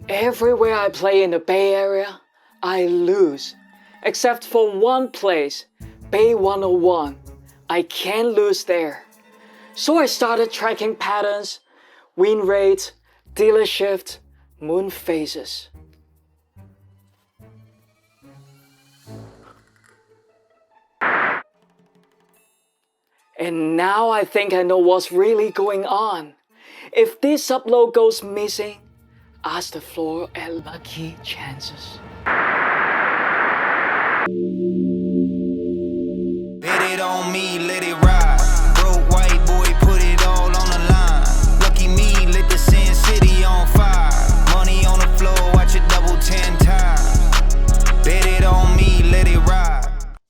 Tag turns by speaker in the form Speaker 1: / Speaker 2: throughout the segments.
Speaker 1: Everywhere I play in the Bay Area, I lose. Except for one place, Bay 101. I can't lose there. So I started tracking patterns, win rates, dealer shift, moon phases. And now I think I know what's really going on. If this upload goes missing, ask the floor at Lucky Chances.
Speaker 2: Bet it on me, let it ride. Broke white boy, put it all on the line. Lucky me, lit the Sin City on fire. Money on the floor, watch it double 10 times. Bet it on me, let it ride.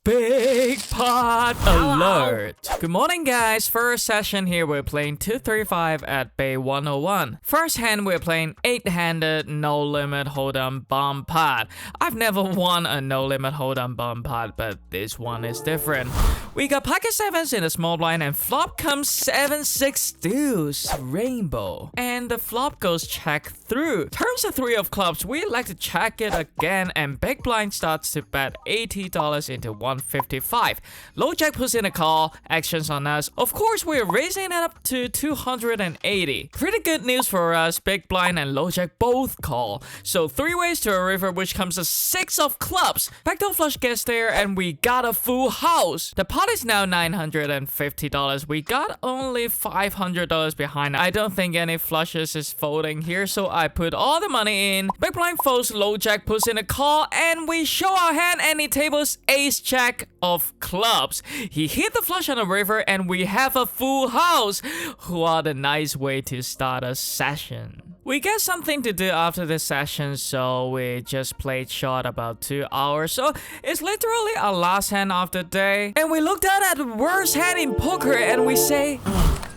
Speaker 3: Big pot alert! Good morning, guys. First session here, we're playing 235 at Bay 101. First hand, we're playing 8-handed no limit hold'em bomb pot. I've never won a no limit hold'em bomb pot, but this one is different. We got pocket sevens in the small blind, and flop comes 7-6 deuce rainbow, and the flop goes check through. Turns the 3 of clubs. We like to check it again, and big blind starts to bet $80 into 155. Low jack puts in a call. Actions on us. Of course, we're raising it up to 280. Pretty good news for us. Big blind and low jack both call. So 3 ways to a river, which comes a 6 of clubs. Backdoor flush gets there, and we got a full house. The pot is now $950. We got only $500 behind. I don't think any flushes is folding here, so I put all the money in. Big blind folds, low jack puts in a call, and we show our hand, and he tables ace jack of clubs. He hit the flush on the river, and we have a full house. What a nice way to start a session. We got something to do after this session, so we just played short about 2 hours. So it's literally our last hand of the day. And we looked at the worst hand in poker, and we say,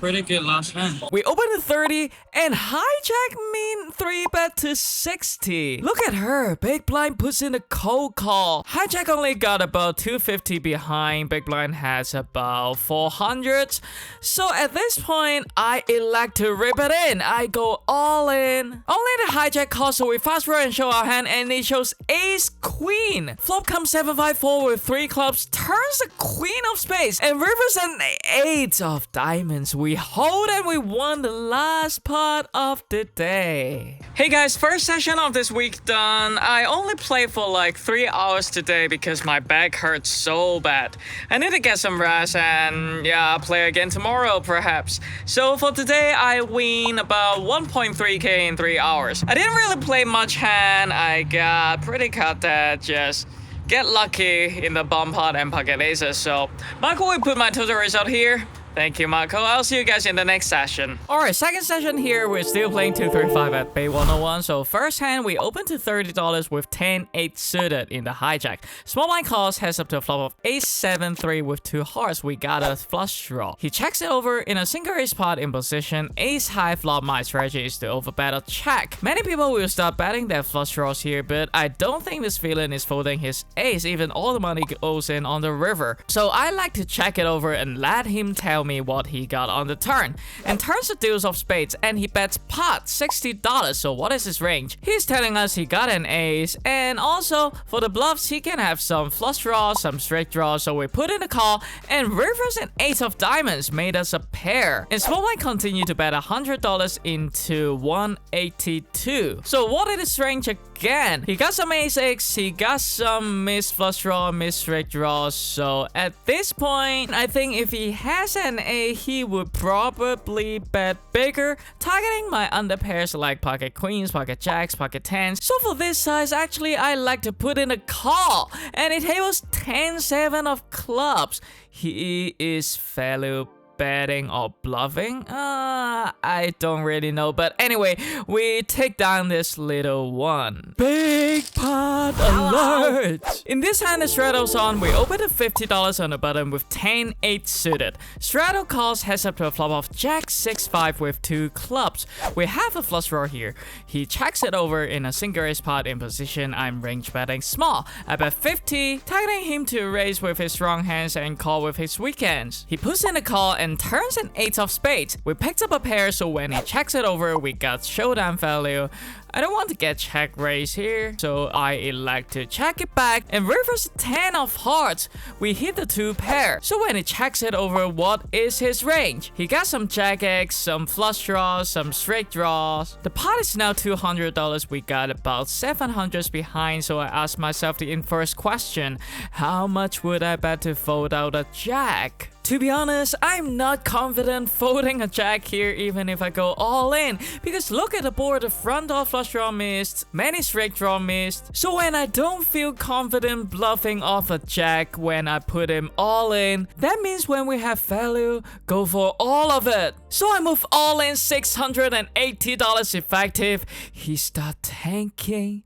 Speaker 3: pretty good last hand. We open to 30 and hijack mean 3-bet to 60. Look at her. Big blind puts in a cold call. Hijack only got about 250 behind. Big blind has about 400. So at this point, I elect to rip it in. I go all in. Only the hijack calls, so we fast forward and show our hand, and it shows ace queen. Flop comes 7-5-4 with 3 clubs, turns the queen of spades, and rivers an 8 of diamonds. We hold, and we won the last pot of the day. Hey guys, first session of this week done. I only played for like 3 hours today because my back hurts so bad. I need to get some rest, and yeah, I'll play again tomorrow perhaps. So for today, I win about 1.3k in 3 hours. I didn't really play much hand. I got pretty cut that just get lucky in the bomb pot and pocket aces. So Marco will put my total result here. Thank you, Marco. I'll see you guys in the next session. Alright, second session here. We're still playing 235 at Bay 101. So first hand, we open to $30 with 10-8 suited in the hijack. Small blind calls, heads up to a flop of ace-7-3 with 2 hearts. We got a flush draw. He checks it over in a single ace pot in position. Ace high flop. My strategy is to overbet or check. Many people will start betting their flush draws here, but I don't think this villain is folding his ace. Even all the money goes in on the river. So I like to check it over and let him tell me what he got on the turn, and turns the deuce of spades, and he bets pot $60. So what is his range? He's telling us he got an ace, and also for the bluffs he can have some flush draws, some straight draws. So we put in a call, and rivers and 8 of diamonds made us a pair, and small blind continued to bet $100 into 182. So what is his range again? He got some ace-x, he got some missed flush draw, missed straight draws. So at this point, I think if he has an A, he would probably bet bigger, targeting my under pairs like pocket queens, pocket jacks, pocket tens. So for this size, actually, I like to put in a call, and it tables 10-7 of clubs. He is value betting or bluffing? I don't really know, but anyway, we take down this little one. Big pot alert! In this hand, the straddle's on. We open to $50 on the button with 10-8 suited. Straddle calls, heads up to a flop of jack 6-5 with 2 clubs. We have a flush draw here. He checks it over in a single ace pot in position. I'm range betting small. I bet 50, targeting him to raise with his strong hands and call with his weak hands. He puts in a call, and and turns an 8 of spades. We picked up a pair, so when he checks it over, we got showdown value. I don't want to get check raise here, so I elect to check it back and reverse 10 of hearts. We hit the 2 pair. So when he checks it over, what is his range? He got some jack X, some flush draws, some straight draws. The pot is now $200. We got about 700 behind, so I asked myself the inverse question: how much would I bet to fold out a jack? To be honest, I'm not confident folding a jack here even if I go all in, because look at the board, the front door flush draw missed, many straight draw missed. So when I don't feel confident bluffing off a jack when I put him all in, that means when we have value, go for all of it. So I move all in $680 effective. He start tanking,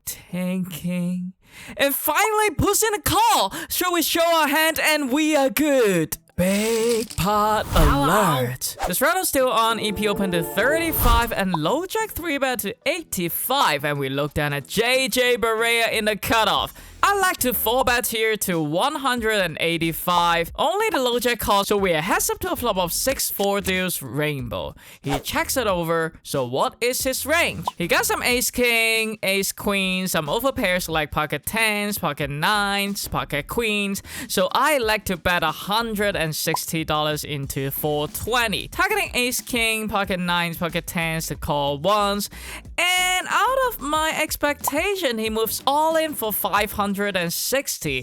Speaker 3: and finally puts in a call. So we show our hand and we are good. Big pot alert. The straddle's still on. EP open to 35 and low jack 3-bet to 85, and we look down at JJ Barea in the cutoff. I like to 4-bet here to 185. Only the low jack calls, so we are heads up to a flop of 6-4 deuce rainbow. He checks it over, so what is his range? He got some ace king, ace queen, some over pairs like pocket 10s, pocket 9s, pocket queens. So I like to bet $160 into 420. Targeting ace king, pocket 9s, pocket 10s to call once. And out of my expectation, he moves all in for 560.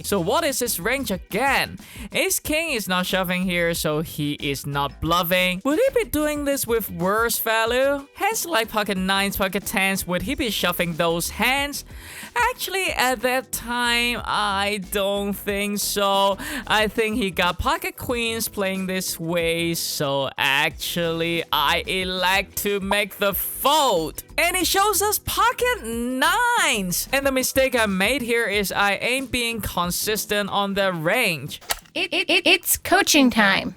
Speaker 3: So what is his range again? Ace king is not shoving here, so he is not bluffing. Would he be doing this with worse value? Hands like pocket 9s, pocket 10s, would he be shoving those hands? Actually, at that time, I don't think so. I think he got pocket queens playing this way, so actually, I elect to make the fold. And it shows us pocket 9s. And the mistake I made here is I ain't being consistent on the range.
Speaker 4: It's coaching time.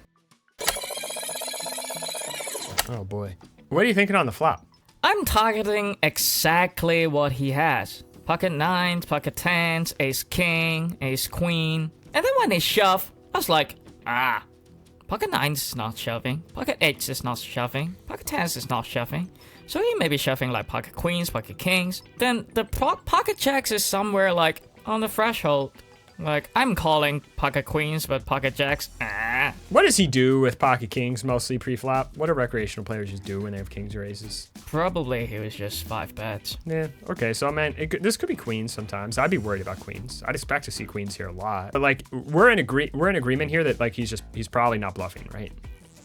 Speaker 5: Oh boy. What are you thinking on the flop?
Speaker 3: I'm targeting exactly what he has. Pocket 9s, pocket 10s, ace king, ace queen. And then when they shove, I was like, pocket 9s is not shoving. Pocket 8s is not shoving. Pocket 10s is not shoving. So he may be shoving like pocket queens, pocket kings. Then the pocket jacks is somewhere like on the threshold. Like, I'm calling pocket queens, but pocket jacks,
Speaker 5: What does he do with pocket kings mostly pre-flop? What do recreational players just do when they have kings or aces?
Speaker 3: Probably he was just 5 bets.
Speaker 5: Yeah, okay, so man, this could be queens sometimes. I'd be worried about queens. I'd expect to see queens here a lot. But like, we're in agreement here that like he's probably not bluffing, right?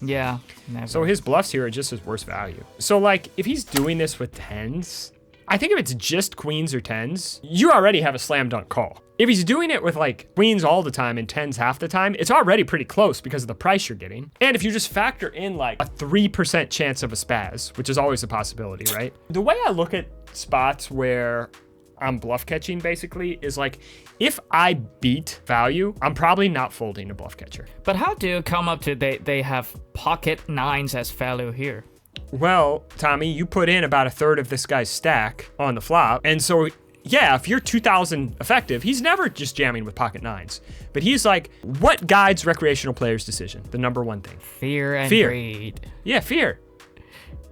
Speaker 3: Yeah, never.
Speaker 5: So his bluffs here are just his worst value. So like, if he's doing this with 10s, I think if it's just queens or 10s, you already have a slam dunk call. If he's doing it with like queens all the time and 10s half the time, it's already pretty close because of the price you're getting. And if you just factor in like a 3% chance of a spaz, which is always a possibility, right? The way I look at spots where I'm bluff catching basically is like, if I beat value, I'm probably not folding a bluff catcher.
Speaker 3: But how do you come up to they have pocket 9s as value here?
Speaker 5: Well, Tommy, you put in about 1/3 of this guy's stack on the flop. And so, yeah, if you're 2,000 effective, he's never just jamming with pocket 9s. But he's like, what guides recreational players' decision? The number one thing.
Speaker 3: Fear and greed.
Speaker 5: Yeah, fear.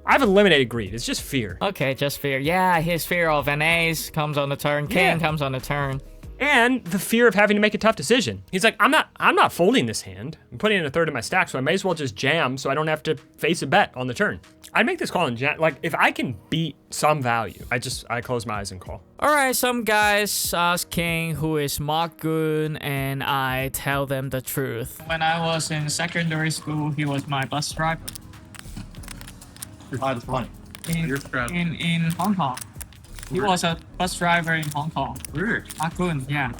Speaker 5: I've eliminated greed. It's just fear.
Speaker 3: Okay, just fear. Yeah, his fear of an ace comes on the turn. King comes on the turn.
Speaker 5: And the fear of having to make a tough decision. He's like, I'm not folding this hand. I'm putting in 1/3 of my stack, so I may as well just jam so I don't have to face a bet on the turn. I'd make this call and jam. Like, if I can beat some value, I close my eyes and call.
Speaker 3: All right, some guys ask King who is Marc Goone, and I tell them the truth.
Speaker 6: When I was in secondary school, he was my bus driver.
Speaker 7: That's funny.
Speaker 6: In Hong Kong. He was a bus driver in Hong Kong.
Speaker 7: Weird.
Speaker 6: Marc Goone, yeah.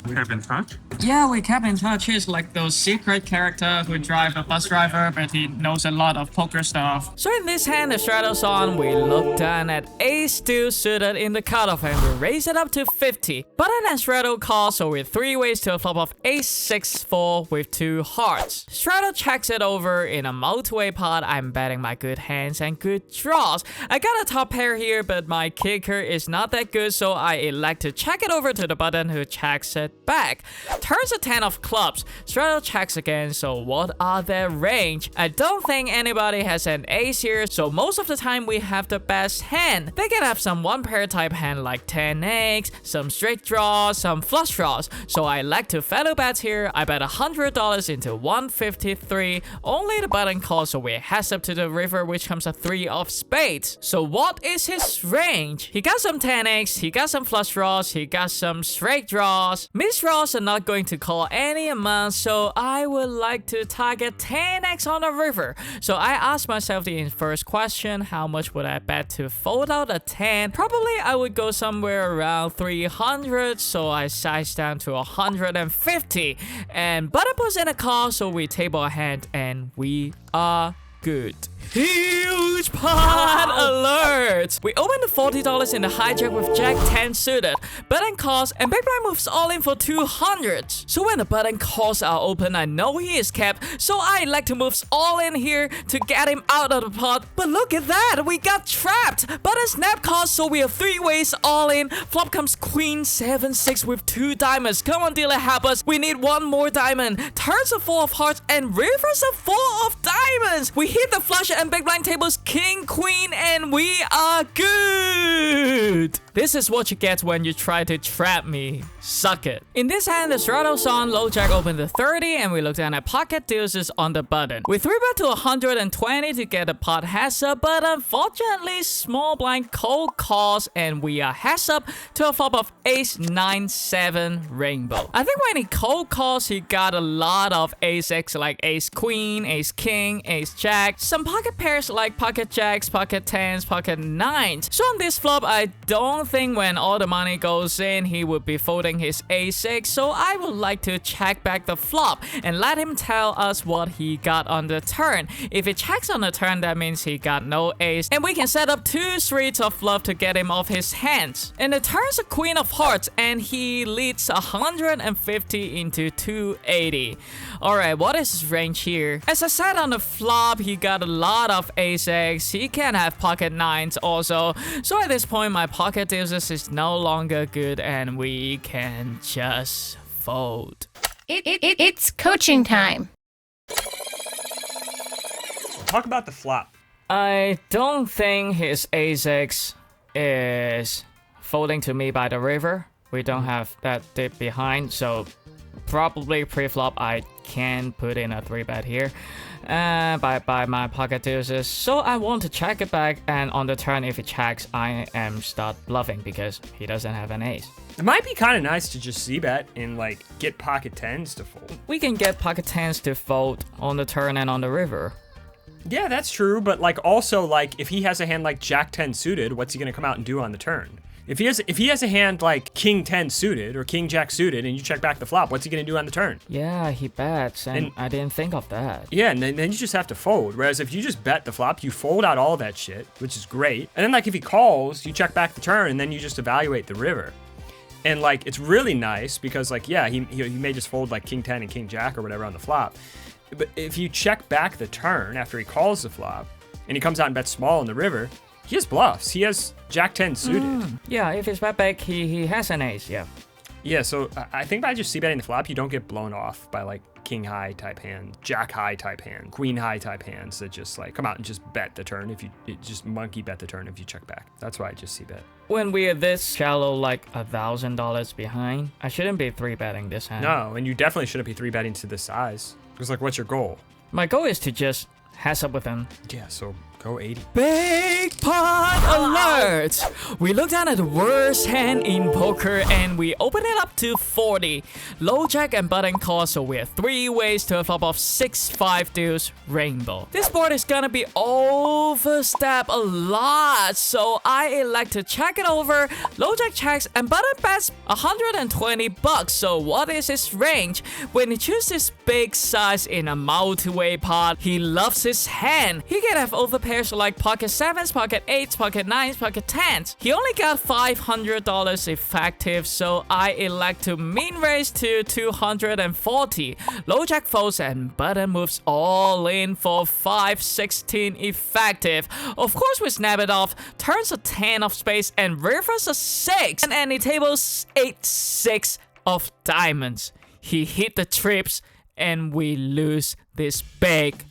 Speaker 7: We have in touch?
Speaker 6: Yeah, we kept in touch. He's like those secret character who drive a bus driver, but he knows a lot of poker stuff.
Speaker 3: So in this hand, the straddle's on, we look down at ace 2 suited in the cutoff and we raise it up to 50. Button and straddle call, so we're 3 ways to a flop of ace 6-4 with 2 hearts. Straddle checks it over in a multi-way pot. I'm betting my good hands and good draws. I got a top pair here, but my kicker is not that good, so I elect to check it over to the button who checks it it back. Turns a 10 of clubs. Straddle checks again, so what are their range? I don't think anybody has an ace here, so most of the time we have the best hand. They can have some one pair type hand like 10x, some straight draws, some flush draws. So I like to value bet here. I bet $100 into 153. Only the button calls, so we heads up to the river, which comes a 3 of spades. So what is his range? He got some 10x, he got some flush draws, he got some straight draws. Missed draws are not going to call any amount, so I would like to target 10x on the river. So I asked myself the first question, how much would I bet to fold out a 10? Probably I would go somewhere around 300, so I sized down to 150. And button puts in a call, so we table a hand and we are good. Huge pot alert! We open the $40 in the hijack with Jack 10 suited. Button calls and big blind moves all in for 200. So when the button calls are open, I know he is capped. So I like to moves all in here to get him out of the pot. But look at that, we got trapped. Button snap calls, so we have 3 ways all in. Flop comes queen 7-6 with 2 diamonds. Come on, dealer, help us. We need 1 more diamond. Turns a 4 of hearts and rivers a 4 of diamonds. We hit the flush and big blind tables king, queen, and we are good. This is what you get when you try to trap me. Suck it. In this hand, the straddle's on, low jack opened the 30, and we look down at pocket deuces on the button. We 3-bet to 120 to get the pot heads up, but unfortunately, small blind cold calls, and we are heads up to a flop of ace 9-7 rainbow. I think when he cold calls, he got a lot of ace x like ace queen, ace king, ace jack, some pocket pairs like pocket jacks, pocket 10s, pocket 9s. So on this flop, I don't think when all the money goes in, he would be folding his ace-6, so I would like to check back the flop and let him tell us what he got on the turn. If he checks on the turn, that means he got no ace, and we can set up 2 streets of love to get him off his hands. And the turn's a queen of hearts, and he leads 150 into 280. Alright, what is his range here? As I said on the flop, he got a lot of ace-x. He can have pocket 9s also, so at this point my pocket deuces is no longer good and we can just fold.
Speaker 4: It's coaching time.
Speaker 5: Talk about the flop.
Speaker 3: I don't think his ace-x is folding to me by the river. We don't have that dip behind, so probably pre-flop I can put in a 3-bet here by my pocket deuces. So I want to check it back, and on the turn if he checks, I am start bluffing because he doesn't have an ace.
Speaker 5: It might be kind of nice to just c-bet and like get pocket 10s to fold.
Speaker 3: We can get pocket 10s to fold on the turn and on the river.
Speaker 5: Yeah, that's true, but like also like if he has a hand like Jack 10 suited, what's he gonna come out and do on the turn? If he has a hand like King 10 suited or King Jack suited and you check back the flop, what's he gonna do on the turn?
Speaker 3: Yeah, he bets, and I didn't think of that.
Speaker 5: Yeah, and then you just have to fold. Whereas if you just bet the flop, you fold out all that shit, which is great. And then like if he calls, you check back the turn and then you just evaluate the river. And like it's really nice because like yeah, he may just fold like King 10 and King Jack or whatever on the flop. But if you check back the turn after he calls the flop and he comes out and bets small in the river, he has bluffs. He has Jack 10 suited.
Speaker 3: Yeah, if it's bet back, he has an ace, yeah.
Speaker 5: Yeah, so I think by just c-betting the flop, you don't get blown off by like King high type hand, Jack high type hand, Queen high type hands that just like come out and just bet the turn if you just monkey bet the turn if you check back. That's why I just c-bet.
Speaker 3: When we are this shallow, like $1,000 behind, I shouldn't be 3-betting this hand.
Speaker 5: No, and you definitely shouldn't be 3-betting to this size. Because like, what's your goal?
Speaker 3: My goal is to just heads up with him.
Speaker 5: Yeah, so go 80.
Speaker 3: Big pot alert! We look down at the worst hand in poker and we open it up to 40. Low jack and button call, so we have 3 ways to a flop of 6-5 deuce rainbow. This board is gonna be overstep a lot, so I elect to check it over. Low jack checks and button bets $120. So what is his range? When he chooses big size in a multi-way pot, he loves his hand. He can have overpairs like pocket 7s, pocket 8s, pocket 9s, pocket 10s. He only got $500 effective, so I elect to min raise to 240. Low jack folds and button moves all in for 516 effective. Of course we snap it off, turns a 10 of spades and rivers a 6, and any tables 8-6 of diamonds. He hit the trips and we lose this big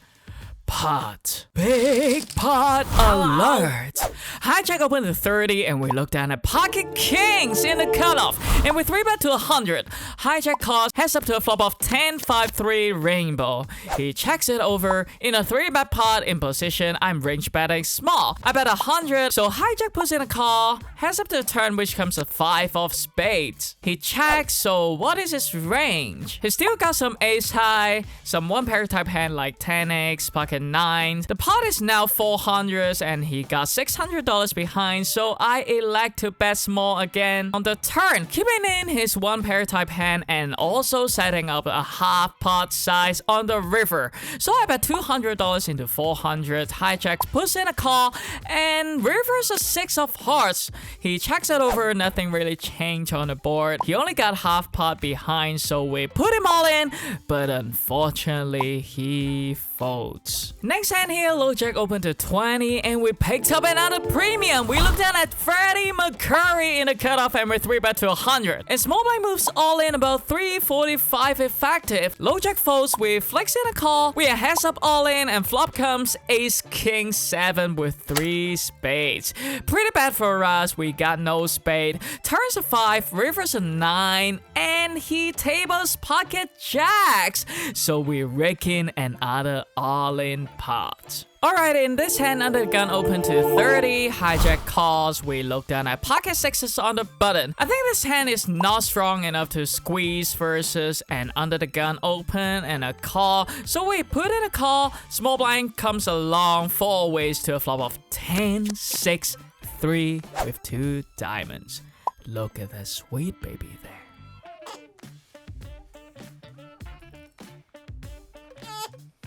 Speaker 3: pot. Big pot alert. Hijack opened to 30 and we look down at pocket kings in the cutoff. And with 3-bet to 100, Hijack calls heads up to a flop of 10-5-3 rainbow. He checks it over in a 3-bet pot in position. I'm range betting small. I bet 100, so Hijack puts in a call, heads up to a turn which comes a 5 of spades. He checks, so what is his range? He still got some ace high, some one pair type hand like 10x, pocket 9. The pot is now 400s and he got $600 behind, so I elect to bet small again on the turn, keeping in his one pair type hand and also setting up a half pot size on the river. So I bet $200 into 400. Hijack puts in a call and river's a 6 of hearts. He checks it over, nothing really changed on the board. He only got half pot behind, so we put him all in, but unfortunately he folds. Next hand here, low jack opened to 20 and we picked up another premium. We looked down at Freddie McCurry in the cutoff and we're 3-bet to 100. And small blind moves all in about 345 effective. Low jack folds, we flex in a call. We are heads up all in and flop comes ace king 7 with 3 spades. Pretty bad for us, we got no spade. Turns a 5, rivers a 9, and he tables pocket jacks. So we rake in another all-in pot. Alright, in this hand, under the gun open to 30, hijack calls, we look down at pocket 6s on the button. I think this hand is not strong enough to squeeze versus an under the gun open and a call, so we put in a call. Small blind comes along 4 ways to a flop of 10, 6, 3 with 2 diamonds. Look at that sweet baby there.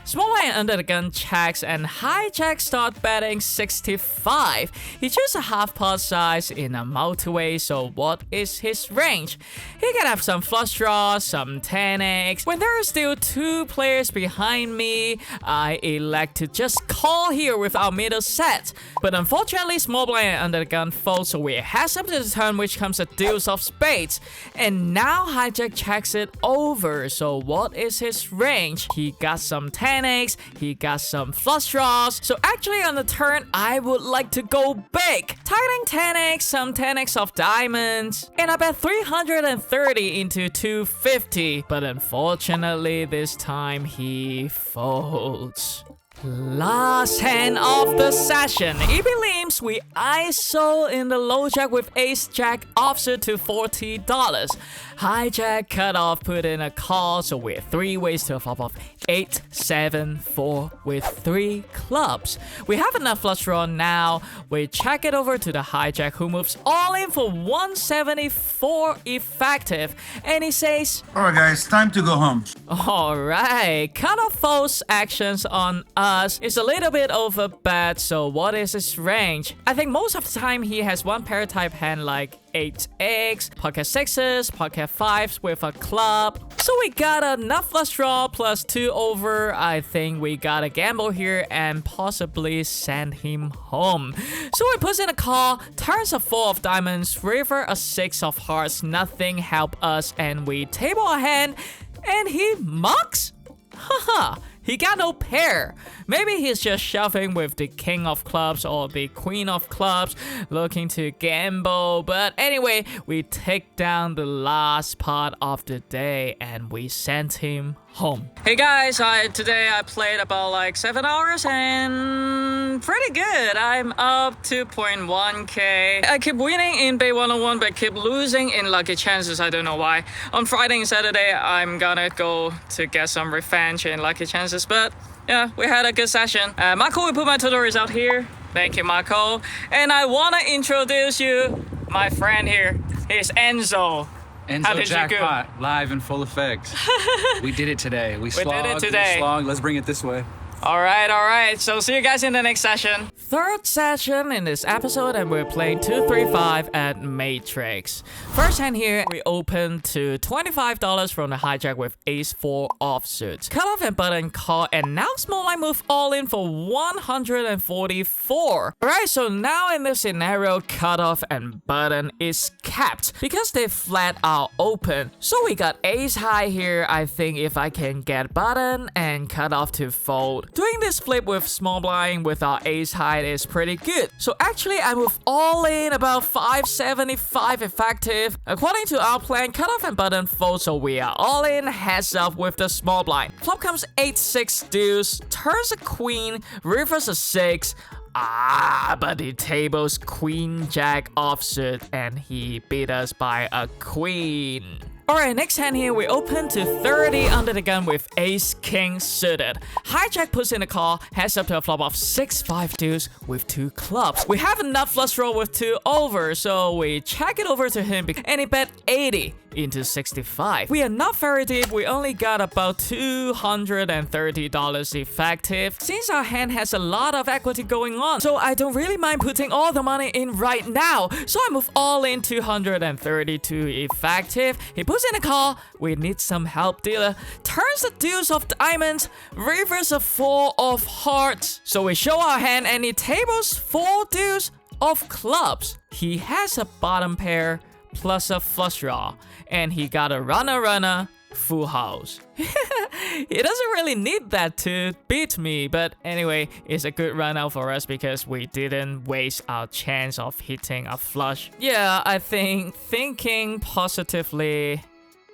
Speaker 3: Small blind under the gun checks and hijack start betting 65. He chooses a half pot size in a multi-way, so what is his range? He can have some flush draws, some 10x. When there are still 2 players behind me, I elect to just call here with our middle set. But unfortunately, small blind under the gun folds, so we heads up to the turn which comes a deuce of spades. And now hijack checks it over, so what is his range? He got some 10x, he got some flush draws, so actually on the turn I would like to go big, targeting 10x, some 10x of diamonds, and I bet 330 into 250, but unfortunately this time he folds. Last hand of the session. It believes we ISO in the low jack with ace jack offset to $40. Hijack cut off, put in a call, so we're 3 ways to a flop of 8, 7, 4 with 3 clubs. We have enough flush draw now. We check it over to the hijack who moves all in for 174 effective, and he says,
Speaker 7: "Alright guys, time to go home."
Speaker 3: Alright, cut off false actions on us. It's a little bit over bet, so what is his range? I think most of the time he has one pair type hand like 8x, pocket 6s, pocket 5s with a club. So we got enough flush draw plus 2 over. I think we gotta gamble here and possibly send him home. So he puts in a call, turns a 4 of diamonds, river a 6 of hearts, nothing help us, and we table a hand, and he mucks? Haha. He got no pair. Maybe he's just shoving with the king of clubs or the queen of clubs, looking to gamble. But anyway, we take down the last part of the day and we sent him home.
Speaker 6: Hey guys, today I played about like 7 hours and pretty good. I'm up 2.1k. I keep winning in Bay 101 but keep losing in lucky chances. I don't know why. On Friday and Saturday I'm gonna go to get some revenge in lucky chances, but yeah, we had a good session. Marco will put my total result here. Thank you, Marco. And I wanna introduce you my friend here. He's Enzo.
Speaker 8: Enzo jackpot, live in full effect. We did it today. We slogged, let's bring it this way.
Speaker 6: All right. So see you guys in the next session.
Speaker 3: third session in this episode and we're playing 235 at Matrix. First hand here, we open to $25 from the hijack with ace-4 offsuit. Cut off and button call, and now small blind move all in for 144. Alright, so now in this scenario, cut off and button is capped because they flat out open. So we got ace high here. I think if I can get button and cut off to fold, doing this flip with small blind with our ace high is pretty good. So actually I move all in about 575 effective. According to our plan, cut off and button fold, so we are all in heads up with the small blind. Flop comes 8-6 deuce, turns a queen, rivers a 6. But he tables queen jack offsuit and he beat us by a queen. Alright, next hand here, we open to 30 under the gun with ace king suited. Hijack puts in a call, heads up to a flop of 6-5 deuce with 2 clubs. We have enough flush draw with 2 over, so we check it over to him and he bet 80 into 65. We are not very deep, we only got about $230 effective. Since our hand has a lot of equity going on, so I don't really mind putting all the money in right now. So I move all in 232 effective. He puts in a call, we need some help dealer. Turns the deuce of diamonds, reverse a 4 of hearts. So we show our hand and he tables 4 deuce of clubs. He has a bottom pair plus a flush draw, and he got a runner, full house. He doesn't really need that to beat me, but anyway, it's a good run out for us because we didn't waste our chance of hitting a flush. Yeah, I think thinking positively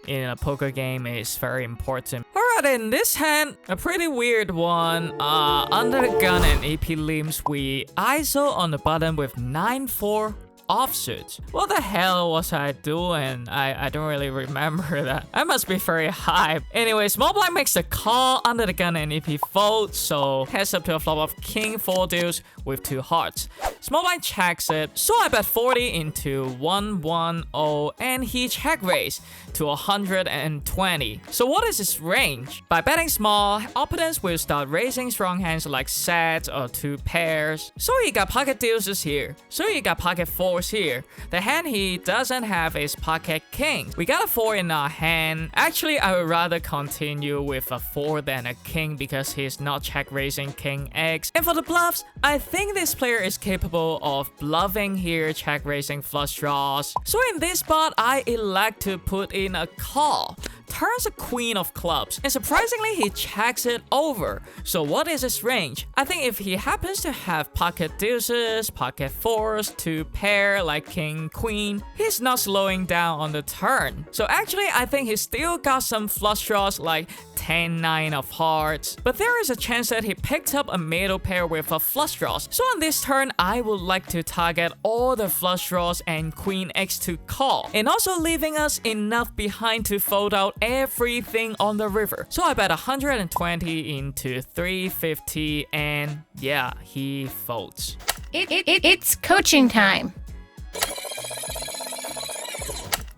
Speaker 3: in a poker game is very important. Alright, in this hand, a pretty weird one. Under the gun and AP limbs, we ISO on the button with 9-4 offsuit. What the hell was I doing? I don't really remember that. I must be very high. Anyway, small blind makes a call under the gun and EP fold, so heads up to a flop of king 4 deuce with 2 hearts. Small blind checks it, so I bet 40 into 110 and he check raise to 120. So what is his range? By betting small, opponents will start raising strong hands like sets or 2 pairs. So he got pocket deuces here. So he got pocket 4 here. The hand he doesn't have is pocket king. We got a 4 in our hand. Actually, I would rather continue with a 4 than a king because he's not check raising king X. And for the bluffs, I think this player is capable of bluffing here, check raising flush draws. So in this spot, I elect to put in a call. Turns a queen of clubs, and surprisingly he checks it over. So what is his range? I think if he happens to have pocket deuces, pocket 4s, 2 pair like king queen, he's not slowing down on the turn. So actually I think he still got some flush draws like 10-9 of hearts, but there is a chance that he picked up a middle pair with a flush draws. So on this turn I would like to target all the flush draws and queen X to call, and also leaving us enough behind to fold out everything on the river. So I bet 120 into 350 and yeah, he folds.
Speaker 4: It's coaching time.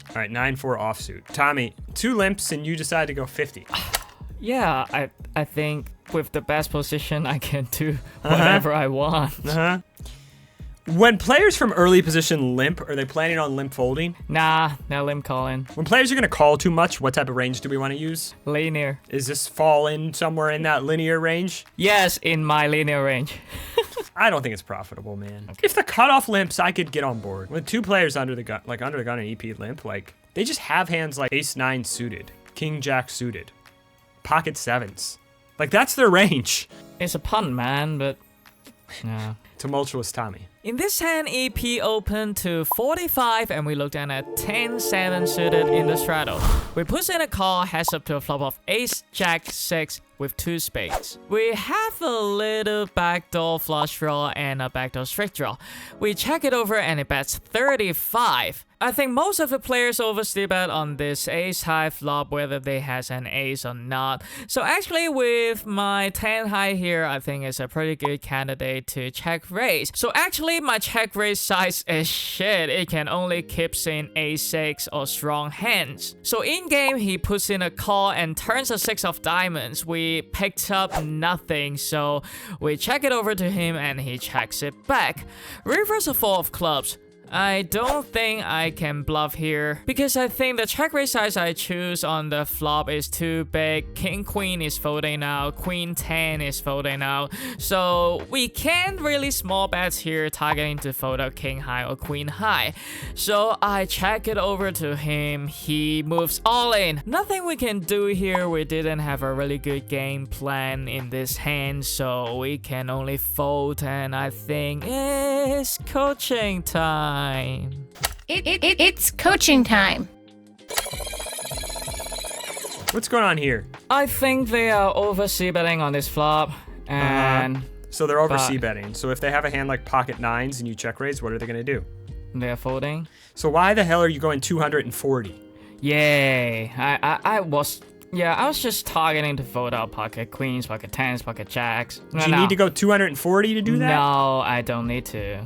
Speaker 5: All right, 9-4 offsuit. Tommy, 2 limps and you decide to go 50.
Speaker 3: Yeah, I think with the best position I can do whatever I want.
Speaker 5: When players from early position limp, are they planning on limp folding?
Speaker 3: Nah, no limp calling.
Speaker 5: When players are going to call too much, what type of range do we want to use?
Speaker 3: Linear.
Speaker 5: Is this fall in somewhere in that linear range?
Speaker 3: Yes, in my linear range.
Speaker 5: I don't think it's profitable, man. Okay. If the cutoff limps, I could get on board. With 2 players under the gun, and EP limp, like, they just have hands like ace-9 suited, king-jack suited, pocket 7s. Like, that's their range.
Speaker 3: It's a pun, man, but yeah.
Speaker 5: Tumultuous Tommy.
Speaker 3: In this hand, EP opened to 45 and we looked at a 10-7 suited in the straddle. We push in a call, heads up to a flop of ace, jack, 6 with 2 spades. We have a little backdoor flush draw and a backdoor straight draw. We check it over and it bets 35. I think most of the players oversteer bet on this ace high flop whether they has an ace or not. So actually with my 10 high here, I think it's a pretty good candidate to check raise. So actually Basically, my check raise size is shit. It can only keep in a6 or strong hands. So in game, he puts in a call and turns a 6 of diamonds. We picked up nothing, so we check it over to him and he checks it back. River's a 4 of clubs. I don't think I can bluff here because I think the check raise size I choose on the flop is too big. King Queen is folding out, Queen 10 is folding out, so we can't really small bets here targeting to fold out King High or Queen High. So I check it over to him, he moves all in. Nothing we can do here, we didn't have a really good game plan in this hand, so we can only fold, and I think it's coaching time.
Speaker 4: It's coaching time.
Speaker 5: What's going on here?
Speaker 3: I think they are over c-betting on this flop, and
Speaker 5: So they're over c-betting. So if they have a hand like pocket nines and you check raise, what are they going to do?
Speaker 3: they're folding.
Speaker 5: So why the hell are you going 240?
Speaker 3: Yay! I was just targeting to fold out pocket queens, pocket tens, pocket jacks.
Speaker 5: Do you need to go 240 to do that?
Speaker 3: No, I don't need to.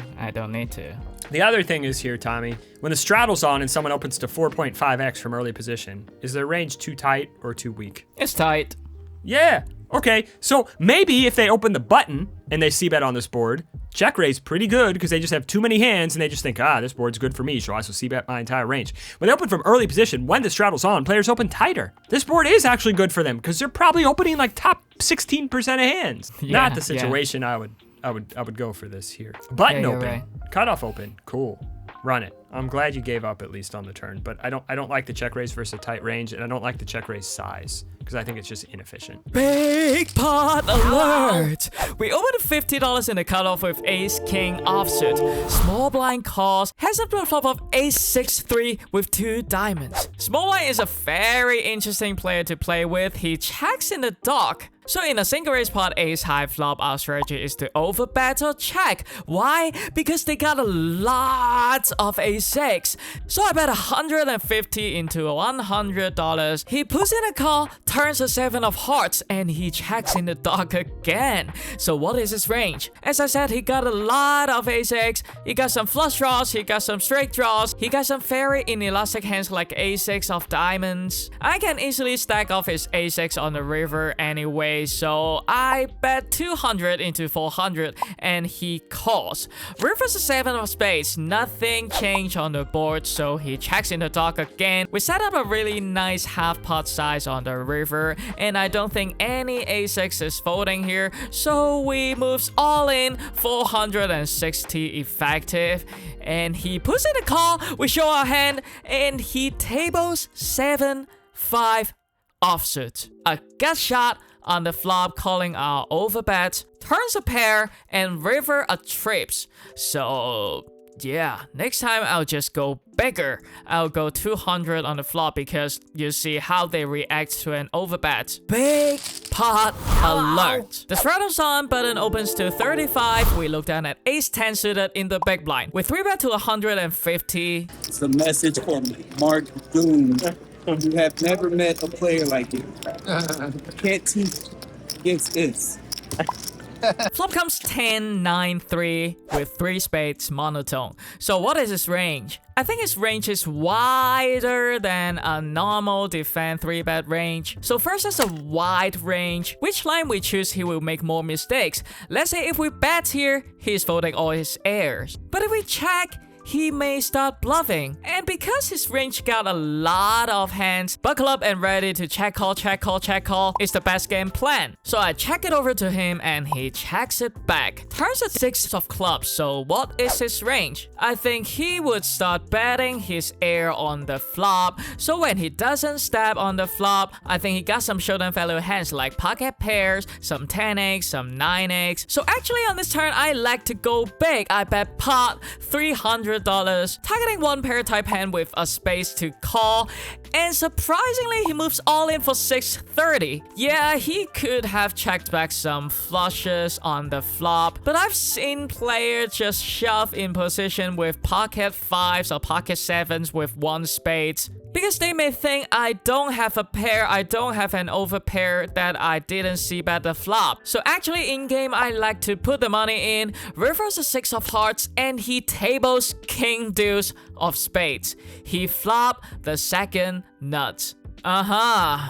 Speaker 5: The other thing is here, Tommy, when the straddle's on and someone opens to 4.5x from early position, is their range too tight or too weak?
Speaker 3: It's tight.
Speaker 5: Yeah. Okay, so maybe if they open the button and they c-bet on this board, check raise pretty good because they just have too many hands and they just think, this board's good for me, so I also c-bet my entire range. When they open from early position, when the straddle's on, players open tighter. This board is actually good for them because they're probably opening like top 16% of hands. Not the situation I would go for this here. Button open,
Speaker 3: right.
Speaker 5: cutoff open, cool. Run it. I'm glad you gave up at least on the turn, but I don't like the check raise versus a tight range, and I don't like the check raise size because I think it's just inefficient.
Speaker 3: Big pot alert! We opened $50 in the cutoff with ace king offsuit. Small blind calls, heads up to a flop of ace 6-3 with 2 diamonds. Small blind is a very interesting player to play with. He checks in the dock. So in a single raise pot ace high flop, our strategy is to overbet or check. Why? Because they got a lot of ace-6. So I bet 150 into $100. He puts in a call, turns a 7 of hearts, and he checks in the dock again. So what is his range? As I said, he got a lot of ace-6. He got some flush draws, he got some straight draws, he got some very inelastic hands like ace-6 of diamonds. I can easily stack off his ace-6 on the river anyway. So I bet 200 into 400 and he calls. River's a 7 of spades. Nothing changed on the board, so he checks in the dock again. We set up a really nice half pot size on the river, and I don't think any a6 is folding here, so we moves all in 460 effective. And he puts in a call. We show our hand, and he tables 7-5 offsuit. A gut shot on the flop, calling our overbet, turns a pair, and river a trips. So yeah, next time I'll just go bigger. I'll go 200 on the flop because you see how they react to an overbet. Big pot alert. The straddle's on, button opens to 35. We look down at ace 10 suited in the big blind. We 3-bet to 150.
Speaker 7: It's a message from Marc Goone. You have never met a player like you. Can't teach against this.
Speaker 3: Flop comes 10-9-3 with 3 spades monotone. So what is his range? I think his range is wider than a normal defend 3-bet range. So first, as a wide range, which line we choose, he will make more mistakes. Let's say if we bet here, he's folding all his airs. But if we check, he may start bluffing. And because his range got a lot of hands, buckle up and ready to check call is the best game plan. So I check it over to him and he checks it back. Turns a 6 of clubs, so what is his range? I think he would start betting his air on the flop. So when he doesn't stab on the flop, I think he got some showdown value hands like pocket pairs, some 10x, some 9x. So actually on this turn, I like to go big. I bet pot $300, targeting one pair type hand with a space to call, and surprisingly he moves all in for 630. Yeah, he could have checked back some flushes on the flop, but I've seen players just shove in position with pocket 5s or pocket 7s with 1 spades. because they may think I don't have a pair, I don't have an overpair that I didn't see bet the flop. So actually in game I like to put the money in, rivers a 6 of hearts, and he tables king deuce of spades. He flop the second nuts.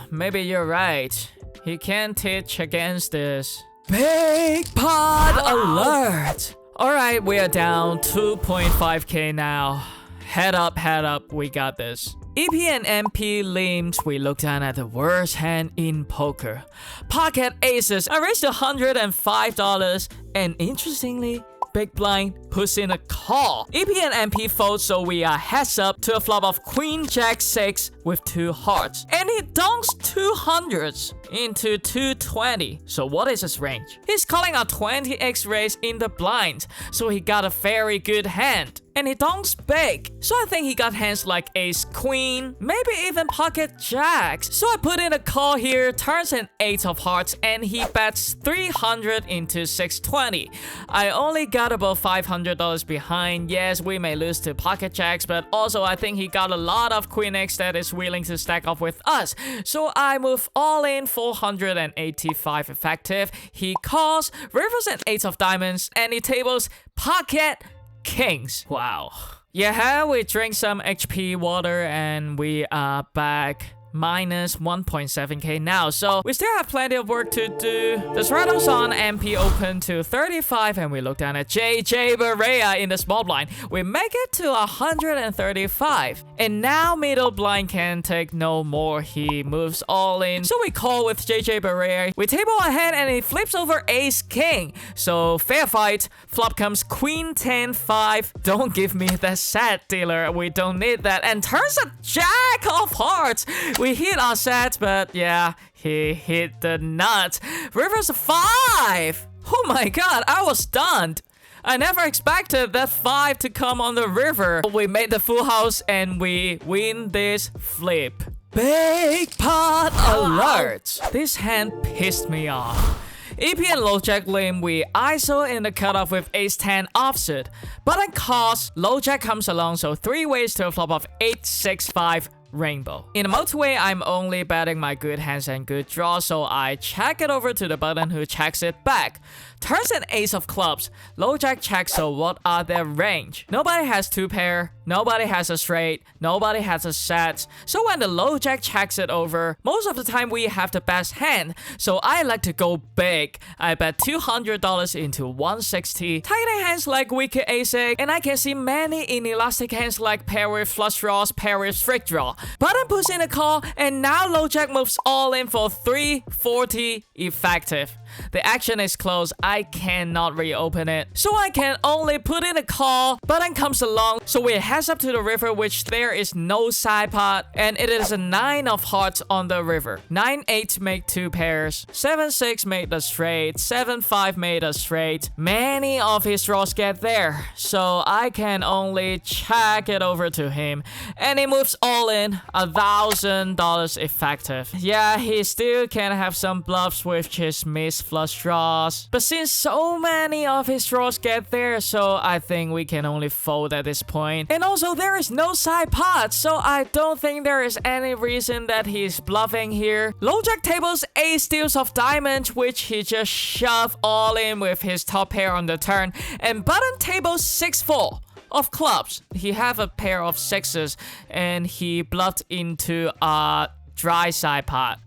Speaker 3: Maybe you're right. He can't teach against this. Big pot alert! Alright, we are down 2.5k now. Head up, we got this. EP and MP limps, we look down at the worst hand in poker. Pocket aces, I raised $105, and interestingly, Big Blind puts in a call. EP and MP fold, so we are heads up to a flop of Queen Jack 6 with 2 hearts. And he donks 200s into 220. So what is his range? He's calling a 20x raise in the blind, so he got a very good hand. And he donks big, so I think he got hands like ace queen, maybe even pocket jacks. So I put in a call here, turns an 8 of hearts, and he bets 300 into 620. I only got about $500 behind. Yes, we may lose to pocket jacks, but also I think he got a lot of queen x that is willing to stack up with us. So I move all in, 485 effective. He calls, rivers and 8 of diamonds, and he tables pocket kings. Wow. Yeah, we drink some HP water and we are back minus 1.7k now, so we still have plenty of work to do. The straddles on MP open to 35 and we look down at JJ Barea in the small blind. We make it to 135 and now middle blind can take no more. He moves all in, so we call with JJ Barea. We table ahead and he flips over ace king, so fair fight. Flop comes queen 10 5. Don't give me that set, dealer, we don't need that, and turns a jack of hearts. We hit our sets, but yeah, he hit the nuts. Rivers 5. Oh my god, I was stunned. I never expected that 5 to come on the river. We made the full house and we win this flip. Big pot alert. This hand pissed me off. EP and low jack limp, we ISO in the cutoff with ace 10 offsuit. Button calls, low jack comes along, so 3 ways to a flop of 8 6 5 rainbow. In a multi-way, I'm only betting my good hands and good draws, so I check it over to the button who checks it back. Turns an ace of clubs. Low jack checks, so what are their range? Nobody has 2 pair, nobody has a straight, nobody has a set. So when the low jack checks it over, most of the time we have the best hand, so I like to go big. I bet $200 into 160. Tight hands like wicked ace egg, and I can see many inelastic hands like pair with flush draws, pair with freak draw. Button puts in a call, and now low jack moves all in for 340 effective. The action is closed, I cannot reopen it, so I can only put in a call. Button comes along, so we heads up to the river, which there is no side pot, and it is a 9 of hearts on the river. 9-8 make 2 pairs, 7-6 made a straight, 7-5 made a straight. Many of his draws get there, so I can only check it over to him, and he moves all in, $1,000 effective. Yeah, he still can have some bluffs with his miss flush draws, but since so many of his draws get there, so I think we can only fold at this point. And also there is no side pot, so I don't think there is any reason that he's bluffing here. Low jack tables ace deuce of diamonds, which he just shoved all in with his top pair on the turn, and button tables 6-4 of clubs. He have a pair of 6s and he bluffed into a dry side pot.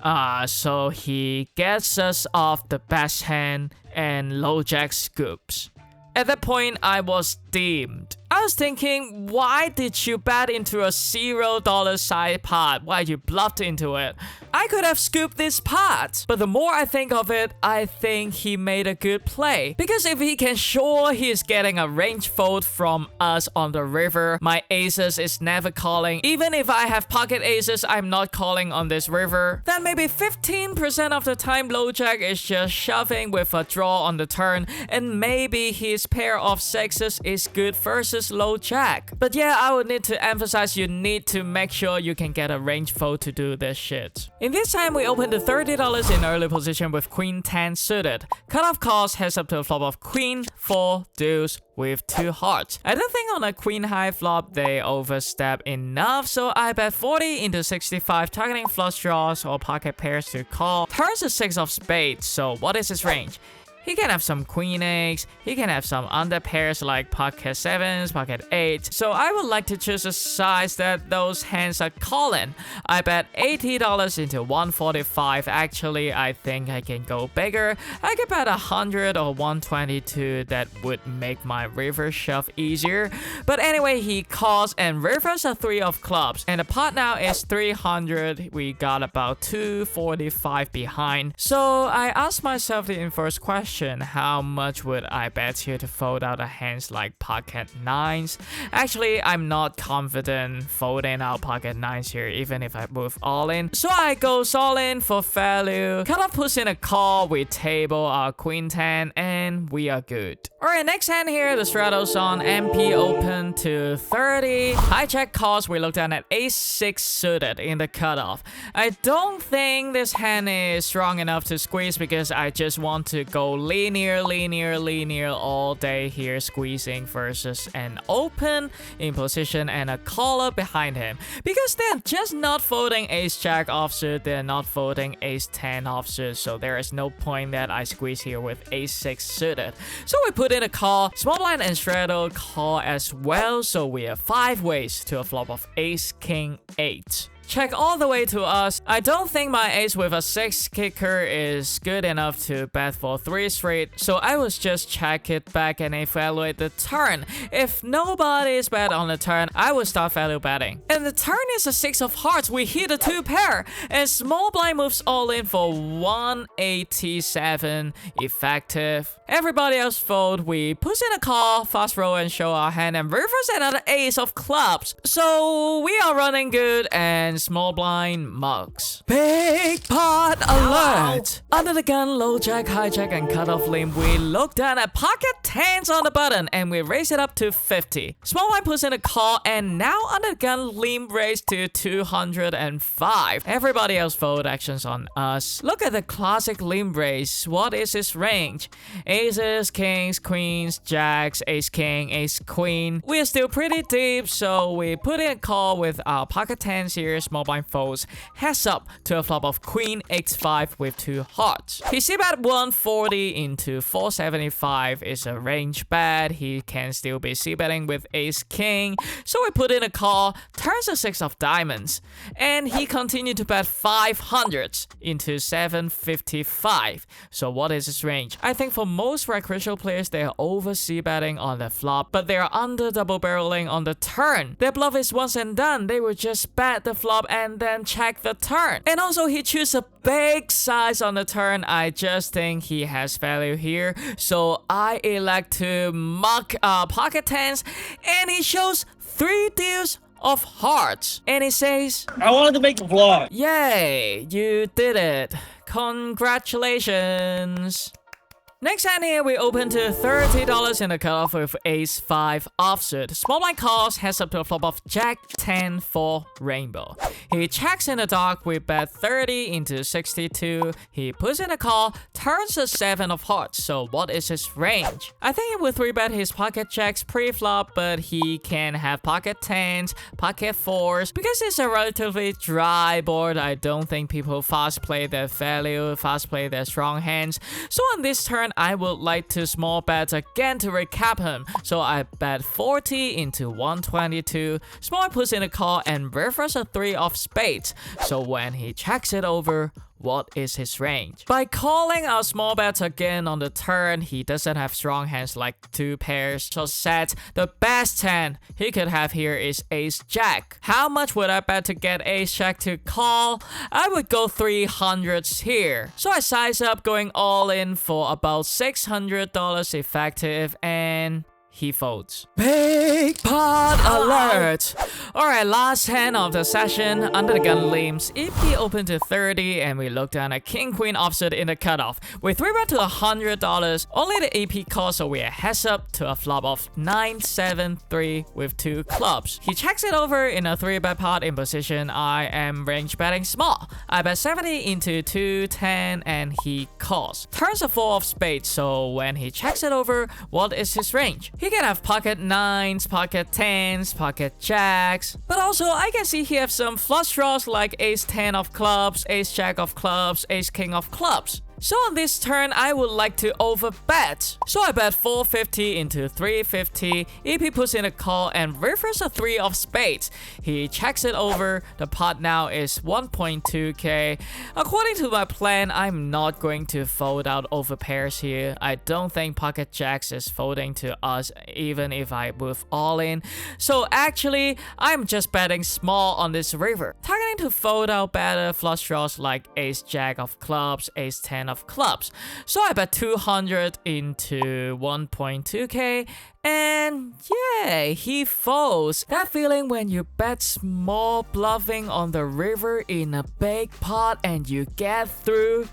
Speaker 3: So he gets us off the best hand and low jack scoops. At that point, I was deemed. I was thinking, why did you bet into a $0 side pot? Why you bluffed into it? I could have scooped this pot. But the more I think of it, I think he made a good play. Because if he can show he's getting a range fold from us on the river, my aces is never calling. Even if I have pocket aces, I'm not calling on this river. Then maybe 15% of the time, low jack is just shoving with a draw on the turn. And maybe his pair of 6s is good versus low jack. But yeah, I would need to emphasize you need to make sure you can get a range fold to do this shit. In this hand, we opened to $30 in early position with queen 10 suited. Cutoff calls heads up to a flop of queen 4 deuce with 2 hearts. I don't think on a queen high flop they overstep enough, so I bet 40 into 65, targeting flush draws or pocket pairs to call. Turns a 6 of spades, so what is his range? He can have some queen eights, he can have some under pairs like pocket 7s, pocket 8s, so I would like to choose a size that those hands are calling. I bet $80 into 145. Actually, I think I can go bigger. I could bet 100 or 122. That would make my river shove easier. But anyway, he calls and rivers a 3 of clubs, and the pot now is 300. We got about 245 behind. So I asked myself the inverse question. How much would I bet here to fold out a hands like pocket 9s? Actually, I'm not confident folding out pocket 9s here, even if I move all in. So I go all in for value. Cutoff puts in a call, we table our queen 10, and we are good. Alright, next hand here, the straddles on MP open to 30. Hijack calls, we look down at ace 6 suited in the cutoff. I don't think this hand is strong enough to squeeze because I just want to go linear all day here, squeezing versus an open in position and a caller behind him, because they're just not folding ace jack offsuit, they're not folding ace 10 offsuit, so there is no point that I squeeze here with ace 6 suited. So we put in a call, small blind and straddle call as well, so we have 5 ways to a flop of ace king 8. Check all the way to us. I don't think my ace with a 6 kicker is good enough to bet for 3 straight, so I will just check it back and evaluate the turn. If nobody is bet on the turn, I will start value betting. And the turn is a 6 of hearts. We hit a 2 pair, and small blind moves all in for 187 effective. Everybody else fold. We push in a call, fast roll and show our hand, and reverse another ace of clubs. So we are running good, and small blind mugs. Big pot alert! Under the gun, low jack, hijack, and cutoff limb, we look down at pocket 10s on the button, and we raise it up to 50. Small blind puts in a call, and now under the gun, limb raised to 205. Everybody else fold, actions on us. Look at the classic limb raise. What is its range? Aces, kings, queens, jacks, ace king, ace queen. We are still pretty deep, so we put in a call with our pocket 10s here. Small blind folds heads up to a flop of queen x5 with 2 hearts. He see bet 140 into 475 is a range bet. He can still be c-betting with ace king, so we put in a call, turns a 6 of diamonds, and he continued to bet 500 into 755. So what is his range? I think for most recreational players, they are over c-betting on the flop, but they are under double barreling on the turn. Their bluff is once and done. They will just bet the flop and then check the turn. And also he chooses a big size on the turn. I just think he has value here, so I elect to mock pocket 10s, and he shows 3 deals of hearts, and he says,
Speaker 9: I wanted to make a vlog.
Speaker 3: Yay, you did it. Congratulations. Next hand here, we open to $30 in the cutoff with ace 5 offsuit. Small blind calls, heads up to a flop of jack 10 for rainbow. He checks in the dark, we bet 30 into 62. He puts in a call, turns a 7 of hearts. So what is his range? I think he would 3-bet his pocket jacks pre-flop, but he can have pocket 10s, pocket 4s. Because it's a relatively dry board, I don't think people fast play their value, fast play their strong hands. So on this turn, I would like to small bet again to recap him. So I bet 40 into 122. Small puts in a call and reverse a 3 of spades. So when he checks it over, what is his range? By calling our small bets again on the turn, he doesn't have strong hands like 2 pairs. So set the best hand he could have here is ace jack. How much would I bet to get ace jack to call? I would go 300s here. So I size up, going all in for about $600 effective, and he folds. Big pot alert! Alright, last hand of the session. Under the gun limps. EP opened to 30 and we look down at King Queen offsuit in the cutoff. We 3-bet to $100. Only the EP call, so we are heads up to a flop of 9-7-3 with 2 clubs. He checks it over in a 3-bet pot in position. I am range betting small. I bet 70 into 210 and he calls. Turns a 4 of spades, so when he checks it over, what is his range? He can have pocket 9s, pocket 10s, pocket jacks, but also I can see he has some flush draws like ace 10 of clubs, ace jack of clubs, ace king of clubs. So on this turn, I would like to overbet. So I bet 450 into 350. EP puts in a call and rivers a 3 of spades. He checks it over. The pot now is 1.2k. According to my plan, I'm not going to fold out over pairs here. I don't think pocket jacks is folding to us even if I move all in. So actually, I'm just betting small on this river. Targeting to fold out better flush draws like ace jack of clubs, ace 10 of clubs. So I bet 200 into 1.2k and yeah, he folds. That feeling when you bet small bluffing on the river in a big pot and you get through.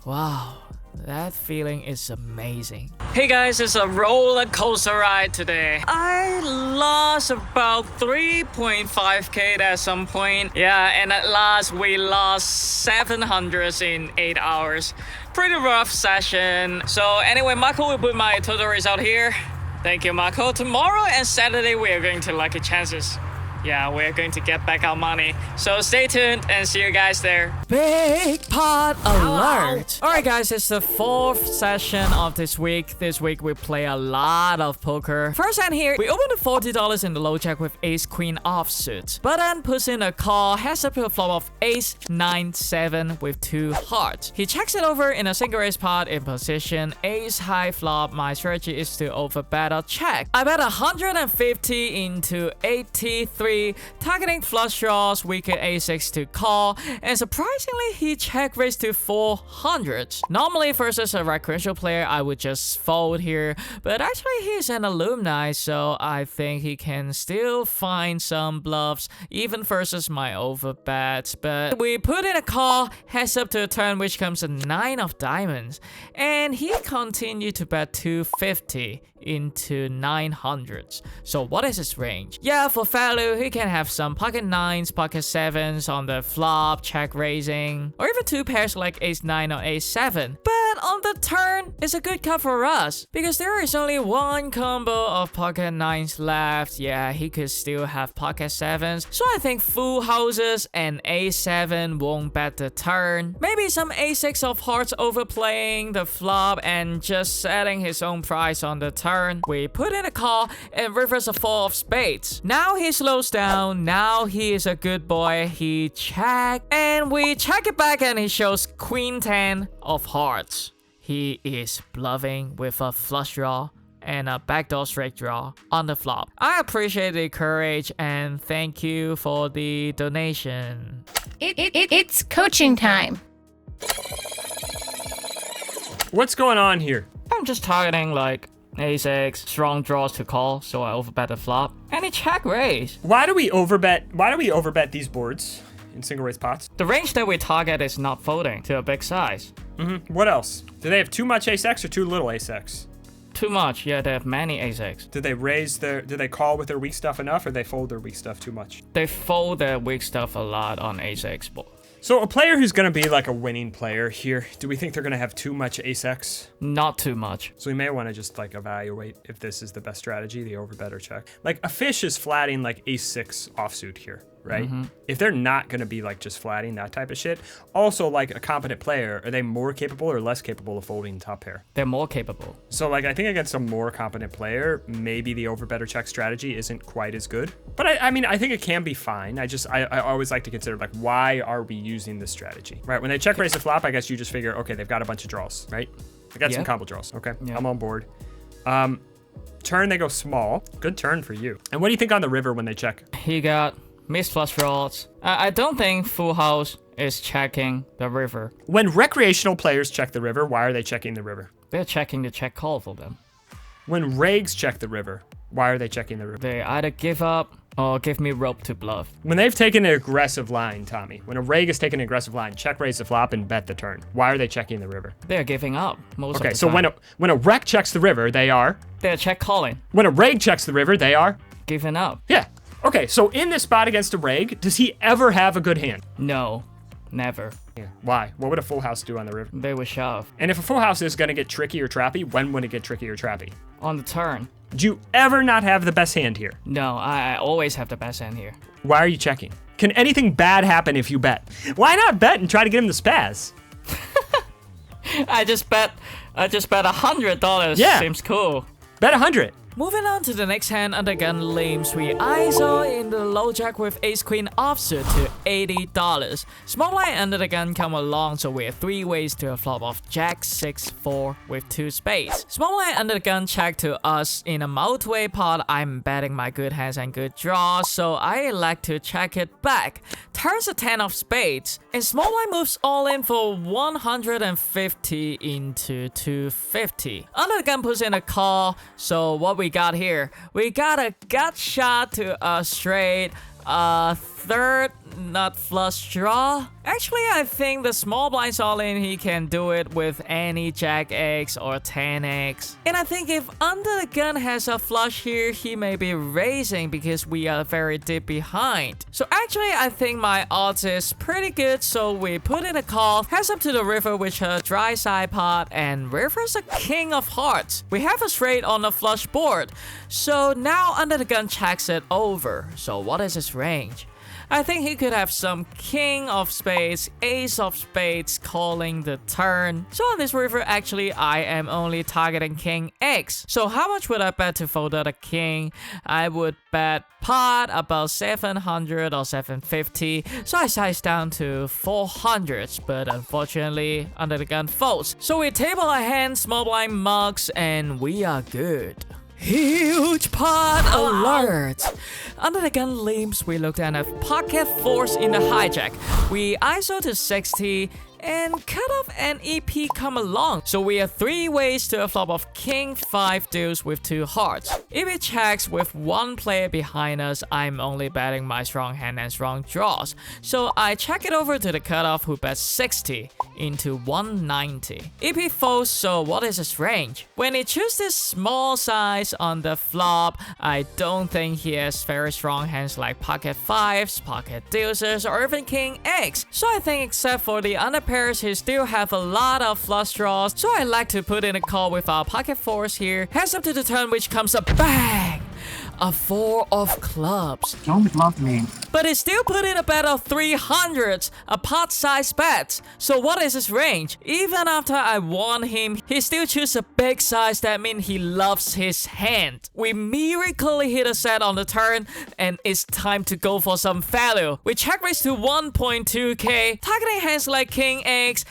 Speaker 3: Wow. That feeling is amazing.
Speaker 6: Hey guys, it's a roller coaster ride today. I lost about 3.5k at some point. Yeah, and at last we lost 700 in 8 hours. Pretty rough session. So anyway, Marco will put my total result here. Thank you, Marco. Tomorrow and Saturday we are going to Lucky Chances. Yeah, we're going to get back our money. So stay tuned and see you guys there.
Speaker 3: Big pot alert! Alright guys, it's the 4th session of this week. This week we play a lot of poker. First hand here, we opened to $40 in the low jack with ace queen offsuit. But then puts in a call, heads up to a flop of ace 9-7 with 2 hearts. He checks it over in a single ace pot in position ace high flop. My strategy is to overbet or check. I bet 150 into 83. Targeting flush draws, weaker a6 to call, and surprisingly he check raised to 400. Normally versus a recreational player I would just fold here, but actually he's an alumni, so I think he can still find some bluffs even versus my overbets. But we put in a call, heads up to a turn which comes a 9 of diamonds, and he continued to bet 250 into 900s. So what is his range? Yeah, for value, he can have some pocket 9s, pocket 7s on the flop, check raising, or even 2 pairs like ace 9 or ace 7. But on the turn, it's a good cut for us because there is only 1 combo of pocket 9s left. Yeah, he could still have pocket 7s. So I think full houses and ace 7 won't bet the turn. Maybe some ace 6 of hearts overplaying the flop and just setting his own price on the turn. We put in a call and reverse a 4 of spades. Now he slows down. Now he is a good boy. He check and we check it back and he shows queen 10 of hearts. He is bluffing with a flush draw and a backdoor straight draw on the flop. I appreciate the courage and thank you for the donation.
Speaker 4: It's coaching time.
Speaker 5: What's going on here?
Speaker 3: I'm just targeting like ace-6, strong draws to call, so I overbet the flop. And he check raise.
Speaker 5: Why do we overbet these boards in single raise pots?
Speaker 3: The range that we target is not folding to a big size.
Speaker 5: What else? Do they have too much ace-x or too little ace-x?
Speaker 3: Too much, yeah, they have many ace-x.
Speaker 5: Do they call with their weak stuff enough or they fold their weak stuff too much?
Speaker 3: They fold their weak stuff a lot on ace-x board.
Speaker 5: So a player who's going to be like a winning player here, do we think they're going to have too much ace-x?
Speaker 3: Not too much.
Speaker 5: So we may want to just like evaluate if this is the best strategy, the overbet or check. Like a fish is flatting like ace-6 offsuit here, right? If they're not going to be like just flatting that type of shit, also like a competent player, are they more capable or less capable of folding top pair?
Speaker 3: They're more capable.
Speaker 5: So like I think against a more competent player, maybe the overbet or check strategy isn't quite as good. But I mean, I think it can be fine. I always like to consider like, why are we using this strategy, right? When they check raise the flop, I guess you just figure, okay, they've got a bunch of draws, right? They got some combo draws. Okay, I'm on board. Turn, they go small. Good turn for you. And what do you think on the river when they check?
Speaker 3: He got missed flush draws. I don't think full house is checking the river.
Speaker 5: When recreational players check the river, why are they checking the river?
Speaker 3: They're checking the check call for them.
Speaker 5: When regs check the river, why are they checking the river?
Speaker 3: They either give up or give me rope to bluff.
Speaker 5: When they've taken an aggressive line, Tommy, when a reg is taking an aggressive line, check raise the flop and bet the turn. Why are they checking the river?
Speaker 3: They're giving up most of the
Speaker 5: Okay, so
Speaker 3: time.
Speaker 5: when a rec checks the river, they are.
Speaker 3: They're check calling,
Speaker 5: When a reg checks the river, they are.
Speaker 3: giving up.
Speaker 5: Yeah. Okay, so in this spot against a reg, does he ever have a good hand?
Speaker 3: No, never.
Speaker 5: Yeah. Why? What would a full house do on the river?
Speaker 3: They will shove.
Speaker 5: And if a full house is going to get tricky or trappy, when would it get tricky or trappy?
Speaker 3: On the turn.
Speaker 5: Do you ever not have the best hand here?
Speaker 3: No, I always have the best hand here.
Speaker 5: Why are you checking? Can anything bad happen if you bet? Why not bet and try to get him the spaz?
Speaker 3: I just bet $100.
Speaker 5: Yeah.
Speaker 3: Seems cool.
Speaker 5: Bet 100.
Speaker 3: Moving on to the next hand under gun limps, we ISO in the low jack with ace queen offsuit to $80. Small blind under the gun come along, so we have 3 ways to a flop of jack 6-4 with 2 spades. Small blind under the gun check to us in a multi-way pot. I'm betting my good hands and good draws, so I elect to check it back. Turns a 10 of spades, and small blind moves all in for 150 into 250. Under the gun puts in a call, so what we got here? We got a gut shot to a straight, third nut flush draw. Actually, I think the small blinds all in, he can do it with any jack X or 10X. And I think if under the gun has a flush here, he may be raising because we are very deep behind. So actually, I think my odds is pretty good. So we put in a call, heads up to the river with a dry side pot, and river's a king of hearts. We have a straight on the flush board. So now under the gun checks it over. So what is his range? I think he could have some king of spades, ace of spades calling the turn. So on this river, actually, I am only targeting king X. So how much would I bet to fold out a king? I would bet pot about 700 or 750. So I size down to 400, but unfortunately, under the gun folds. So we table our hand, small blind mugs, and we are good. Huge pot alert! Under the gun limps, we looked at a pocket force in the hijack. We ISO to 60 and cut off an EP come along. So we have 3 ways to a flop of king 5 deuce with 2 hearts. If it checks with 1 player behind us, I'm only betting my strong hand and strong draws. So I check it over to the cutoff who bets 60 into 190. EP folds, so what is his range? When he chooses small size on the flop, I don't think he has very strong hands like pocket 5s, pocket deuces, or even king X. So I think except for the under pairs, he still have a lot of flush draws. So I like to put in a call with our pocket 4s here. Heads up to the turn, which comes a bang! A 4 of clubs.
Speaker 7: Don't bluff me.
Speaker 3: But he still put in a bet of 300s, a pot size bet. So what is his range? Even after I warn him, he still chooses a big size. That means he loves his hand. We miraculously hit a set on the turn, and it's time to go for some value. We check raise to 1.2k, targeting hands like king X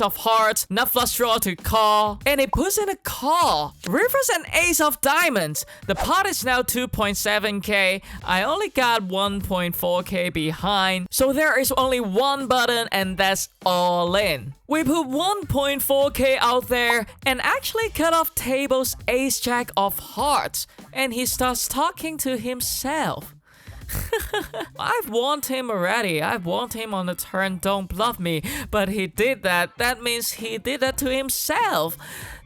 Speaker 3: of hearts, nut flush draw to call, and he puts in a call. River's an ace of diamonds. The pot is now 2.7k. I only got 1.4k behind, so there is only one button, and that's all in. We put 1.4k out there and actually cut off table's ace jack of hearts, and he starts talking to himself. I've warned him already. I've warned him on the turn, don't bluff me. But he did that. That means he did that to himself.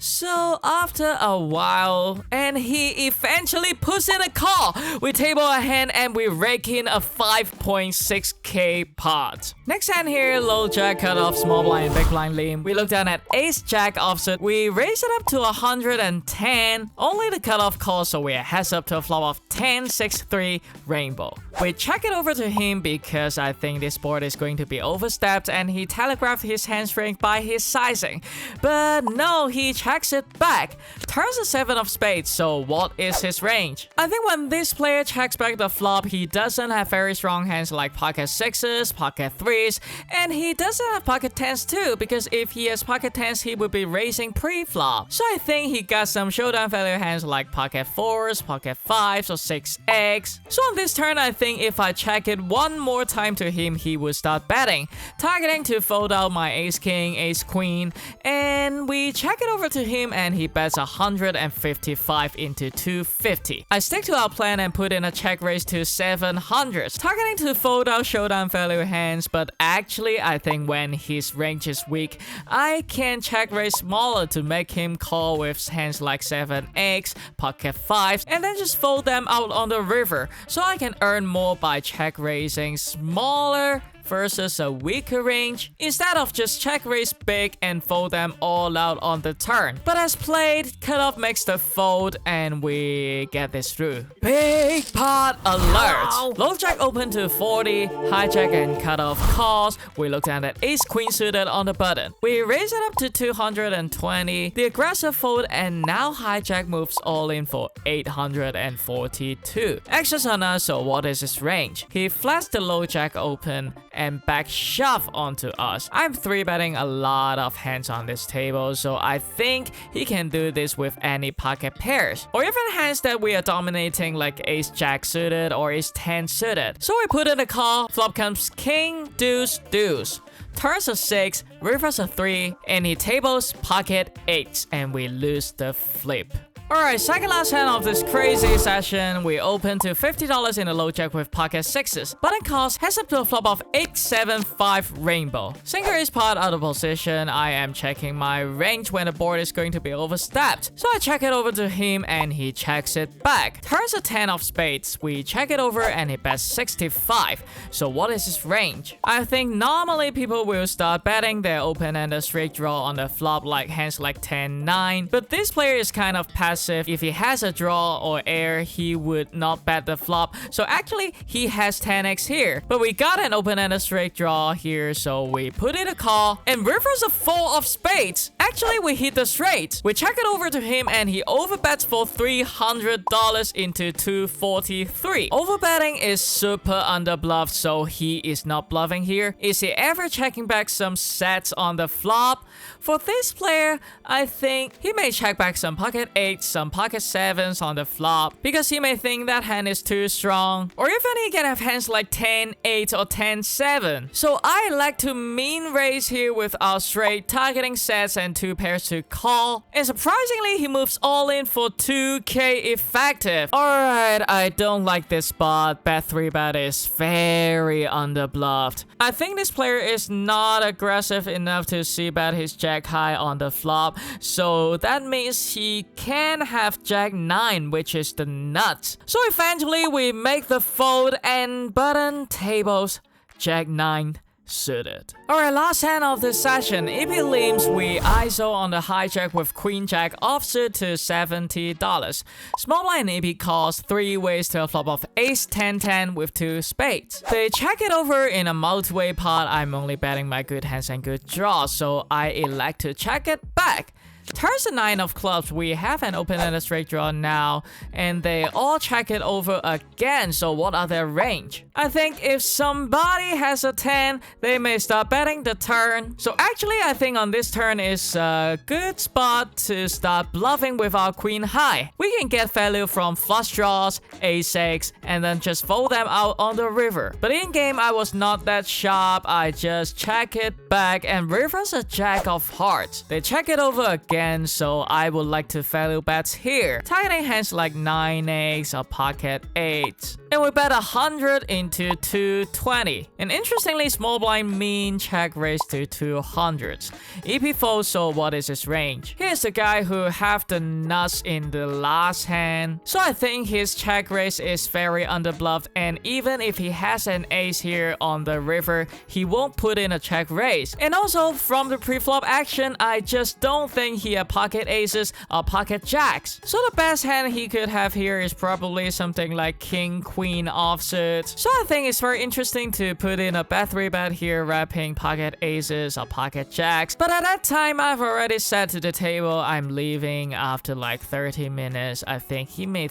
Speaker 3: So after a while, and he eventually puts in a call. We table a hand and we rake in a 5.6k pot. Next hand here, low jack cut off, small blind, big blind limb. We look down at ace jack offset. We raise it up to 110. Only the cutoff call, so we heads up to a flop of 10-6-3 rainbow. We check it over to him because I think this board is going to be overstepped, and he telegraphed his hand strength by his sizing. But no, he checks it back. Turns a 7 of spades, so what is his range? I think when this player checks back the flop, he doesn't have very strong hands like pocket 6s, pocket 3s, and he doesn't have pocket 10s too, because if he has pocket 10s, he would be raising pre-flop. So I think he got some showdown value hands like pocket 4s, pocket 5s, or 6x. So on this turn, I think if I check it one more time to him, he would start betting, targeting to fold out my ace king, ace queen, and we check it over to to him and he bets 155 into 250. I stick to our plan and put in a check raise to 700, targeting to fold out showdown value hands, but actually I think when his range is weak, I can check raise smaller to make him call with hands like 7x, pocket 5s, and then just fold them out on the river, so I can earn more by check raising smaller versus a weaker range, instead of just check raise big and fold them all out on the turn. But as played, cutoff makes the fold and we get this through. Big pot alert! Low jack open to 40, hijack and cutoff calls. We look down at ace queen suited on the button. We raise it up to 220, the aggressive fold, and now hijack moves all in for 842. Actions on us, so what is his range? He flats the low jack open and back shove onto us. I'm 3-betting a lot of hands on this table, so I think he can do this with any pocket pairs, or even hands that we are dominating like ace jack suited or ace 10 suited. So we put in a call, flop comes king, deuce, deuce. Turns a 6, rivers a 3, and he tables pocket 8s, and we lose the flip. Alright, second last hand of this crazy session, we open to $50 in a low jack with pocket 6s. Button calls, heads up to a flop of 8-7-5 rainbow. Sinker is pot out of position. I am checking my range when the board is going to be overstepped. So I check it over to him and he checks it back. Turns a 10 of spades. We check it over and he bets 65. So what is his range? I think normally people will start betting their open and a straight draw on the flop like hands like 10-9. But this player is kind of passive. If he has a draw or air, he would not bet the flop. So actually, he has 10x here. But we got an open and a straight draw here, so we put in a call and rivers a 4 of spades. Actually, we hit the straight. We check it over to him and he overbets for $300 into 243. Overbetting is super underbluffed, so he is not bluffing here. Is he ever checking back some sets on the flop? For this player, I think he may check back some pocket 8s, some pocket 7s on the flop, because he may think that hand is too strong, or even he can have hands like 10-8 or 10-7. So I like to mean raise here with our straight, targeting sets and 2 pairs to call, and surprisingly he moves all in for 2k effective. Alright, I don't like this spot. Bet 3-bet is very underbluffed. I think this player is not aggressive enough to c-bet his jack high on the flop, so that means he can have jack 9, which is the nuts. So eventually we make the fold and button tables jack 9 suited. Alright, last hand of this session. If he limps, we ISO on the hijack with queen jack offsuit to $70. Small blind EP calls 3 ways to a flop of ace 10-10 with 2 spades. They check it over in a multi-way pot. I'm only betting my good hands and good draws, so I elect to check it back. Turns a 9 of clubs. We have an open and a straight draw now, and they all check it over again. So what are their range? I think if somebody has a 10, they may start betting the turn. So actually, I think on this turn is a good spot to start bluffing with our queen high. We can get value from flush draws, a6, and then just fold them out on the river. But in game, I was not that sharp. I just check it back and rivers a jack of hearts. They check it over again, so I would like to value bets here, targeting hands like 9x or pocket 8. And we bet 100 into 220. And interestingly, small blind mean check raise to 200s. EP folds, so what is his range? Here's the guy who have the nuts in the last hand. So I think his check raise is very underbluffed, and even if he has an ace here on the river, he won't put in a check raise. And also from the pre-flop action, I just don't think he had pocket aces or pocket jacks. So the best hand he could have here is probably something like king, queen offsuit. So I think it's very interesting to put in a bet 3-bet here, wrapping pocket aces or pocket jacks. But at that time, I've already said to the table I'm leaving after like 30 minutes. I think he may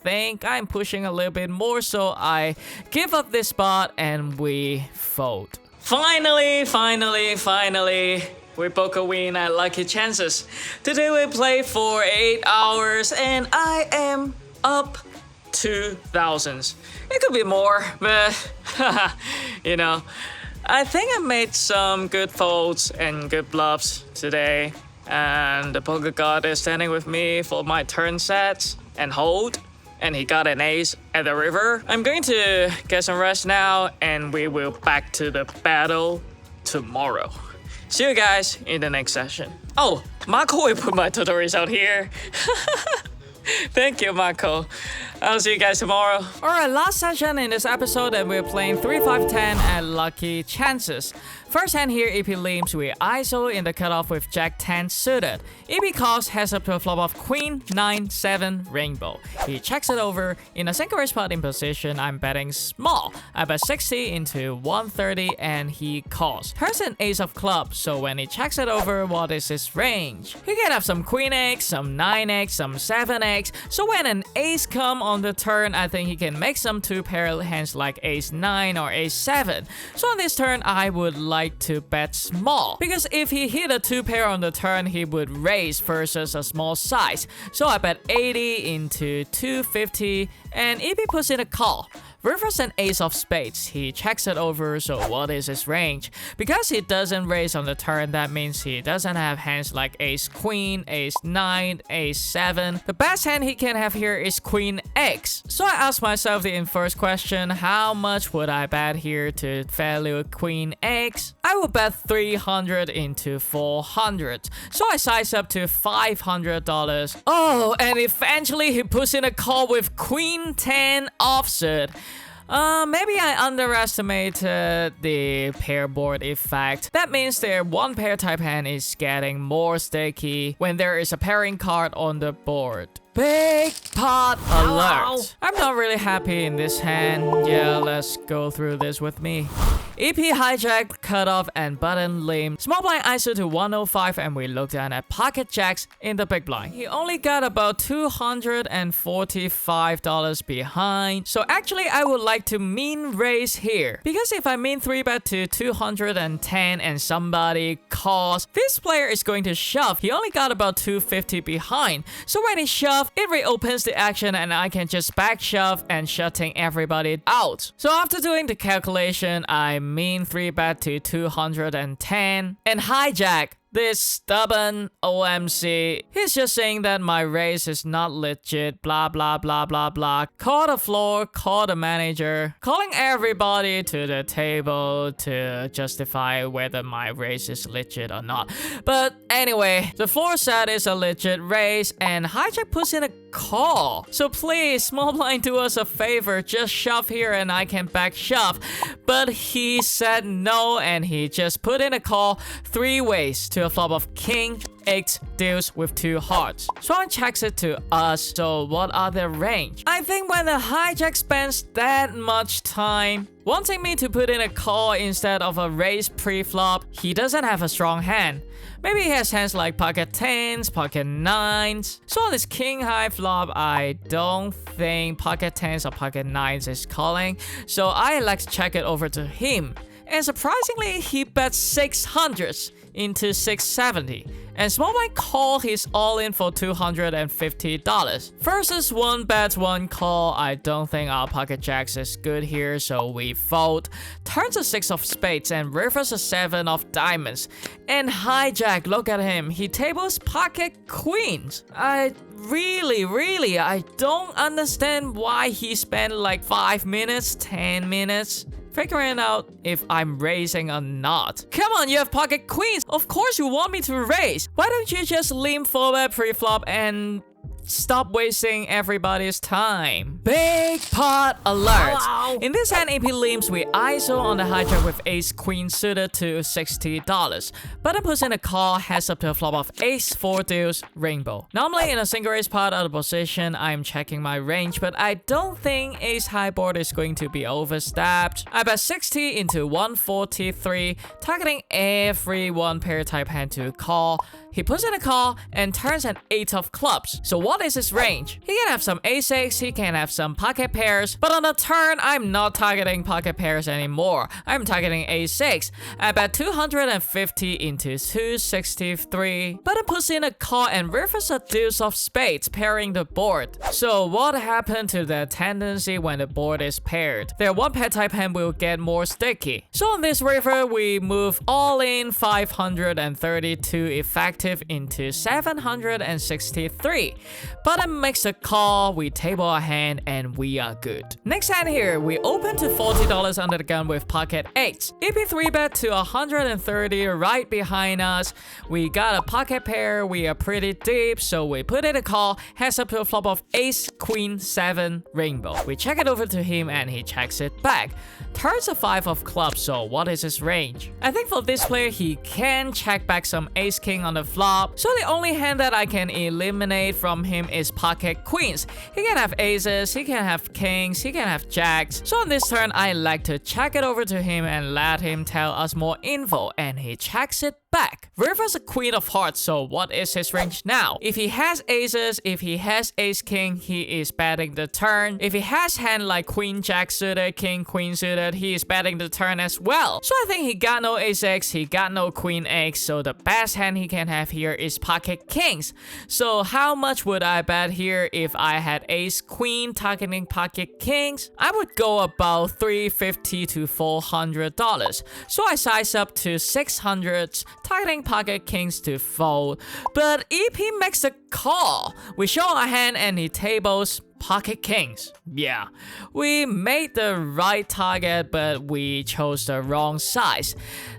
Speaker 3: think I'm pushing a little bit more, so I give up this spot and we fold.
Speaker 6: Finally, we book a win at Lucky Chances. Today we play for 8 hours and I am up to thousands. It could be more, but you know, I think I made some good folds and good bluffs today. And the poker god is standing with me for my turn sets and hold. And he got an ace at the river. I'm going to get some rest now, and we will back to the battle tomorrow. See you guys in the next session. Oh, Marco will put my tutorials out here. Thank you, Marco. I'll see you guys tomorrow.
Speaker 3: Alright, last session in this episode, and we're playing 3, 5, 10 at Lucky Chances. First hand here, EP leads with ISO in the cutoff with Jack 10 suited. EP calls heads up to a flop of Queen 9 7 rainbow. He checks it over. In a single raise pot in position, I'm betting small. I bet 60 into 130 and he calls. Turns an ace of clubs, so when he checks it over, what is his range? He can have some Queen X, some 9X, some 7X. So when an ace come on the turn, I think he can make some 2-pair hands like ace 9 or ace 7. So on this turn, I would like to bet small, because if he hit a 2-pair on the turn, he would raise versus a small size. So I bet 80 into 250, and if he puts in a call, reverse an ace of spades, he checks it over, so what is his range? Because he doesn't raise on the turn, that means he doesn't have hands like ace queen, ace 9, ace 7. The best hand he can have here is Queen X. So I asked myself the first question, how much would I bet here to value Queen X? I would bet 300 into 400. So I size up to $500. Oh, and eventually he puts in a call with Queen 10 offsuit. Maybe I underestimated the pair board effect. That means their one pair type hand is getting more sticky when there is a pairing card on the board. Big pot alert. I'm not really happy in this hand. Yeah, let's go through this with me. EP hijack, cutoff, and button limb. Small blind ISO to 105, and we look down at pocket jacks in the big blind. He only got about $245 behind. So actually, I would like to mean raise here. Because if I mean 3-bet to 210 and somebody calls, this player is going to shove. He only got about 250 behind. So when he shoves, it reopens the action and I can just back shove and shutting everybody out. So after doing the calculation, I mean 3-bet to 210 and hijack this stubborn OMC. He's just saying that my raise is not legit, blah blah blah blah blah. Call the floor, call the manager, calling everybody to the table to justify whether my raise is legit or not. But anyway, the floor set is a legit raise and hijack puts in a call. So please, small blind, do us a favor, just shove here and I can back shove. But he said no and he just put in a call 3 ways to a flop of king, 8, deuce with 2 hearts. Swan checks it to us, so what are the range? I think when the hijack spends that much time wanting me to put in a call instead of a raise pre-flop, he doesn't have a strong hand. Maybe he has hands like pocket 10s, pocket 9s. So on this king high flop, I don't think pocket 10s or pocket 9s is calling. So I like to check it over to him. And surprisingly, he bet 600s into 670. And small blind call his all in for $250. Versus 1 bet, 1 call. I don't think our pocket jacks is good here, so we fold. Turns a 6 of spades and rivers a 7 of diamonds. And hijack, look at him. He tables pocket queens. I don't understand why he spent like 5 minutes, 10 minutes figuring out if I'm raising or not. Come on, you have pocket queens. Of course you want me to raise. Why don't you just lean forward pre-flop and stop wasting everybody's time? Big pot alert. Hello. In this hand, AP leans with ISO on the hijack with ace queen suited to $60. Button puts in a call, heads up to a flop of ace 4 deuce rainbow. Normally in a single raise pot out of position, I'm checking my range, but I don't think ace high board is going to be overstepped. I bet 60 into 143, targeting every 1 pair type hand to call. He puts in a call and turns an 8 of clubs. So what is his range? He can have some a6, he can have some pocket pairs, but on the turn, I'm not targeting pocket pairs anymore. I'm targeting a6. I bet 250 into 263. But it puts in a call and rivers a deuce of spades, pairing the board. So what happened to the tendency when the board is paired? Their 1 pair type hand will get more sticky. So on this river, we move all in 532 effective. effective into 763. Button makes a call, we table our hand, and we are good. Next hand here, we open to $40 under the gun with pocket 8. If you 3-bet to 130 right behind us, we got a pocket pair, we are pretty deep, so we put in a call, heads up to a flop of ace, queen, 7, rainbow. We check it over to him and he checks it back. Turns a 5 of clubs, so what is his range? I think for this player, he can check back some ace, king on the flop, so the only hand that I can eliminate from him is pocket queens. He can have aces, he can have kings, he can have jacks. So on this turn, I like to check it over to him and let him tell us more info, and he checks it back. River's a queen of hearts, so what is his range now? If he has aces, if he has ace king, he is betting the turn. If he has hand like queen jack suited, king queen suited, he is betting the turn as well. So I think he got no ace x, he got no queen x, so the best hand he can have here is pocket kings. So how much would I bet here if I had ace queen targeting pocket kings? I would go about $350 to $400. So I size up to 600s, targeting pocket kings to fold. But if he makes a call, we show our hand and he tables pocket kings. Yeah, we made the right target, but we chose the wrong size.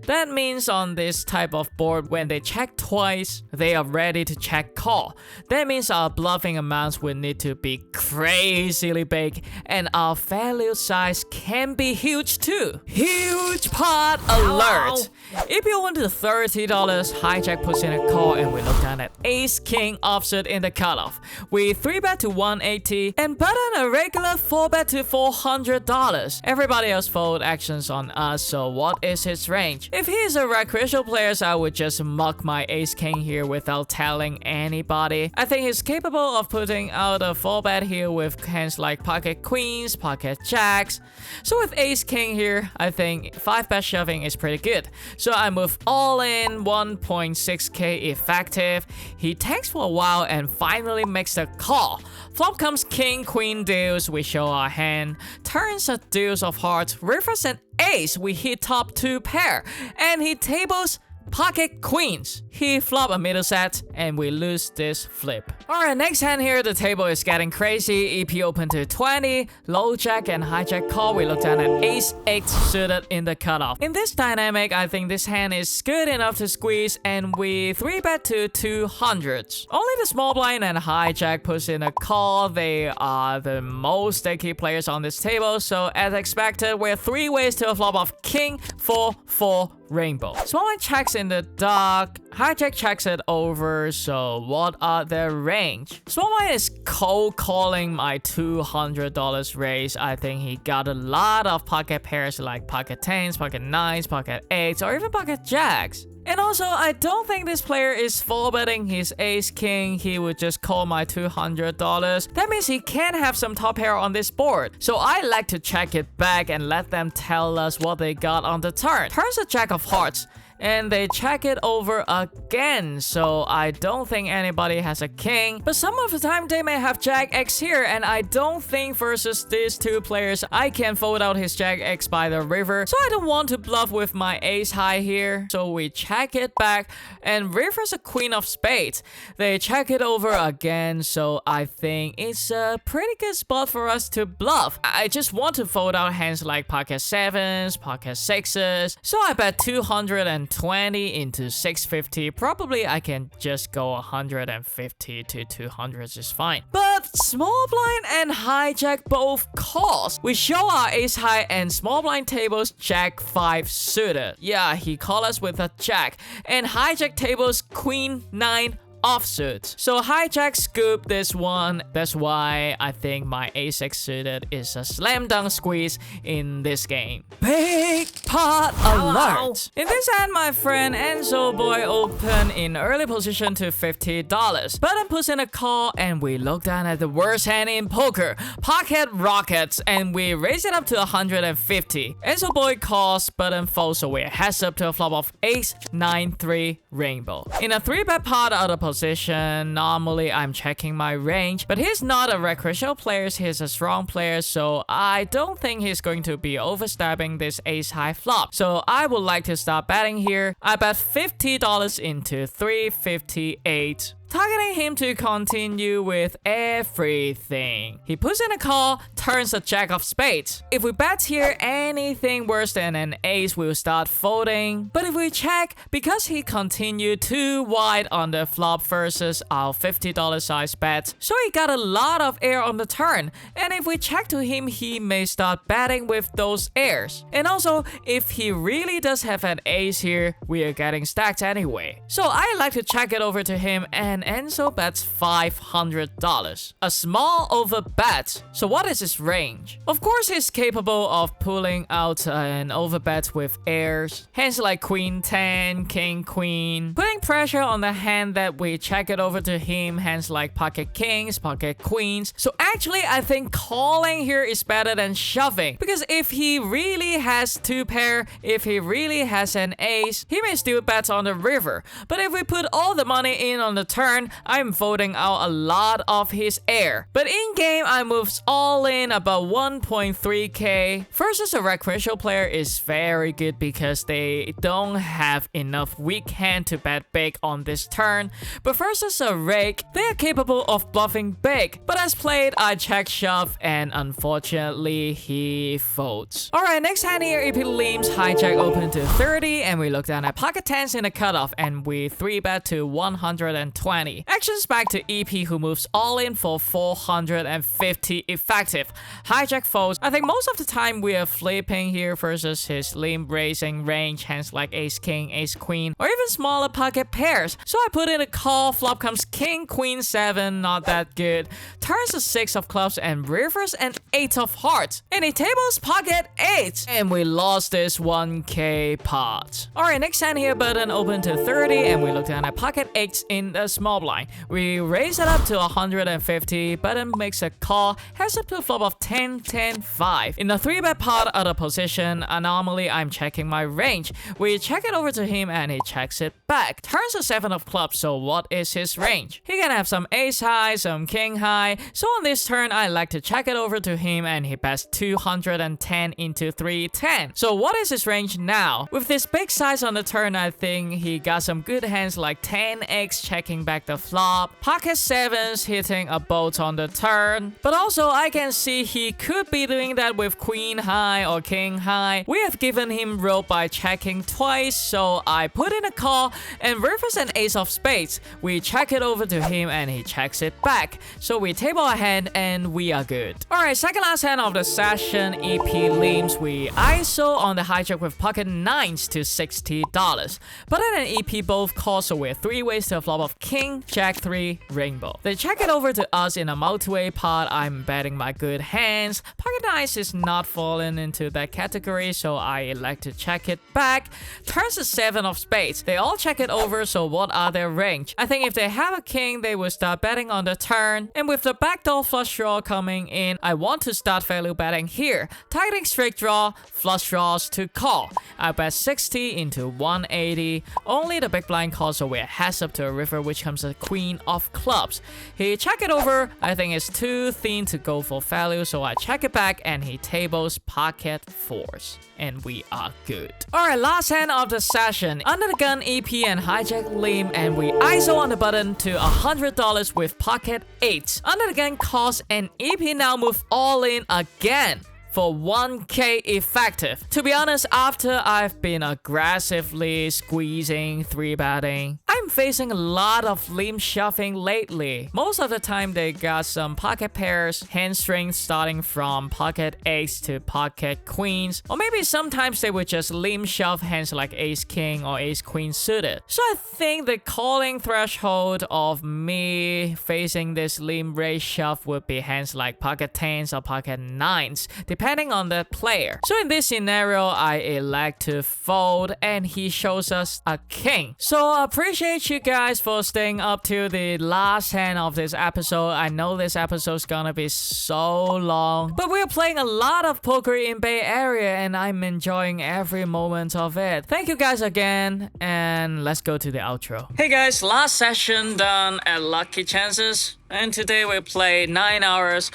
Speaker 3: That means on this type of board, when they check twice, they are ready to check call. That means our bluffing amounts will need to be crazily big, and our value size can be huge too. Huge pot alert! If you want to $30, hijack puts in a call and we look down at ace king offsuit in the cutoff. We 3-bet to 180 and button a regular 4-bet to $400. Everybody else fold actions on us, so what is his range? If he is a recreational player, I would just muck my ace king here without telling anybody. I think he's capable of putting out a 4-bet here with hands like pocket queens, pocket jacks. So with ace king here, I think 5-bet shoving is pretty good. So I move all in, 1.6k effective. He tanks for a while and finally makes the call. Flop comes king, queen, deuce, we show our hand. Turns a deuce of hearts, rivers an ace, we hit top 2 pair. And he tables pocket queens. He flop a middle set and we lose this flip. Alright, next hand here, the table is getting crazy. EP open to 20, low jack and hijack call. We look down at ace 8 suited in the cutoff. In this dynamic, I think this hand is good enough to squeeze and we 3-bet to 200s. Only the small blind and hijack puts in a call. They are the most sticky players on this table, so as expected, we're 3 ways to a flop of king, 4, 4, rainbow. Small blind checks in the dark, hijack checks it over, so what are their range? Small blind is cold calling my $200 raise. I think he got a lot of pocket pairs like pocket 10s, pocket 9s, pocket 8s, or even pocket jacks. And also, I don't think this player is 4-betting his ace king. He would just call my $200. That means he can have some top pair on this board. So I like to check it back and let them tell us what they got on the turn. Turns a jack of hearts. And they check it over again, so I don't think anybody has a king. But some of the time they may have jack x here, and I don't think versus these 2 players I can fold out his jack x by the river. So I don't want to bluff with my ace high here. So we check it back, and river's a queen of spades. They check it over again, so I think it's a pretty good spot for us to bluff. I just want to fold out hands like pocket 7s, pocket 6s. So I bet 220 into 650. Probably I can just go 150 to 200s is fine. But small blind and hijack both calls. We show our ace high and small blind tables jack 5 suited. Yeah, he called us with a jack. And hijack tables queen 9 offsuit. So hijack scoop this one. That's why I think my ace-6 suited is a slam dunk squeeze in this game. Big pot alert! In this hand, my friend Enzo Boy opened in early position to $50. Button puts in a call and we look down at the worst hand in poker, pocket rockets, and we raise it up to 150. Enzo Boy calls, button folds, so we're heads up to a flop of ace 9-3 rainbow. In a 3-bet pot out of position, normally I'm checking my range, but he's not a recreational player, he's a strong player, so I don't think he's going to be overstepping this ace high flop. So I would like to start betting here. I bet $50 into 358. Targeting him to continue with everything. He puts in a call, turns a jack of spades. If we bet here, anything worse than an ace will start folding. But if we check, because he continued too wide on the flop versus our $50 size bet, so he got a lot of air on the turn. And if we check to him, he may start betting with those airs. And also, if he really does have an ace here, we are getting stacked anyway. So I like to check it over to him, and Enzo bets $500. A small over bet. So what is his range? Of course, he's capable of pulling out an over bet with airs. Hands like Queen 10, King Queen. Putting pressure on the hand that we check it over to him. Hands like Pocket Kings, Pocket Queens. So actually, I think calling here is better than shoving. Because if he really has two pair, if he really has an ace, he may still bet on the river. But if we put all the money in on the turn, I'm voting out a lot of his air. But in game, I moves all in about 1.3k. Versus a recreational player is very good because they don't have enough weak hand to bet big on this turn. But versus a rake, they are capable of bluffing big. But as played, I check shove and unfortunately he folds. Alright, next hand here, EP Leams, hijack open to 30 and we look down at pocket 10s in the cutoff and we 3-bet to 120. Actions back to EP who moves all in for 450 effective. Hijack folds. I think most of the time we are flipping here versus his limb raising range, hands like ace king, ace queen, or even smaller pocket pairs. So I put in a call, flop comes king, queen 7, not that good. Turns a 6 of clubs and rivers an 8 of hearts. And he tables pocket 8. And we lost this 1k pot. Alright, next hand here, button open to 30 and we look down at pocket 8s in the small blind. We raise it up to 150, button makes a call, heads up to a flop of 10, 10, 5. In the 3-bet pot out of position, normally I'm checking my range. We check it over to him and he checks it back. Turns a 7 of clubs, so what is his range? He can have some ace high, some king high, so on this turn I like to check it over to him and he bets 210 into 310. So what is his range now? With this big size on the turn, I think he got some good hands like 10x checking back the flop, pocket 7s hitting a bolt on the turn. But also I can see he could be doing that with queen high or king high. We have given him rope by checking twice, so I put in a call and rivers an ace of spades. We check it over to him and he checks it back. So we table a hand and we are good. Alright, second last hand of the session, EP Leams. We ISO on the hijack with pocket 9s to $60. But then an EP both calls, so we're 3 ways to a flop of king, jack 3, rainbow. They check it over to us in a multi-way pot. I'm betting my good hands. Pocket 9s is not falling into that category, so I elect to check it back. Turns a 7 of spades. They all check it over, so what are their range? I think if they have a king, they will start betting on the turn. And with the backdoor flush draw coming in, I want to start value betting here. Targeting straight draw, flush draws to call. I bet 60 into 180. Only the big blind calls, so we're heads up to a river, which comes a queen of clubs. He check it over. I think it's too thin to go for value, so I check it back and he tables pocket 4s. And we are good. Alright, last hand of the session. Under the gun, EP and hijack limb, and we ISO on the button to $100 with pocket 8s. Under the gun calls and EP now move all in again for 1k effective. To be honest, after I've been aggressively squeezing 3-betting, I'm facing a lot of limb shuffling lately. Most of the time they got some pocket pairs, hand strings starting from pocket 8s to pocket queens, or maybe sometimes they would just limb shove hands like ace king or ace queen suited. So I think the calling threshold of me facing this limb raise shove would be hands like pocket 10s or pocket 9s, depending on the player. So in this scenario, I elect to fold and he shows us a king. So I appreciate you guys for staying up to the last hand of this episode. I know this episode's gonna be so long, but we're playing a lot of poker in Bay Area and I'm enjoying every moment of it. Thank you guys again, and let's go to the outro.
Speaker 6: Hey guys, last session done at Lucky Chances, and today we played 9 hours.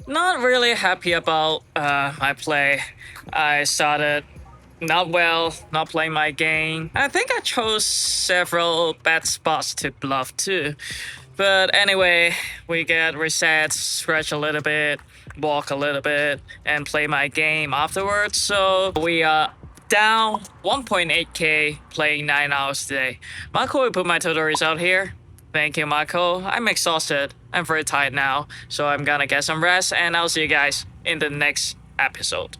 Speaker 6: Not really happy about my play. I started not well, not playing my game. I think I chose several bad spots to bluff too. But anyway, we get reset, stretch a little bit, walk a little bit, and play my game afterwards. So we are down 1.8k playing 9 hours today. Marco will put my total result here. Thank you, Marco. I'm exhausted. I'm very tired now, so I'm gonna get some rest, and I'll see you guys in the next episode.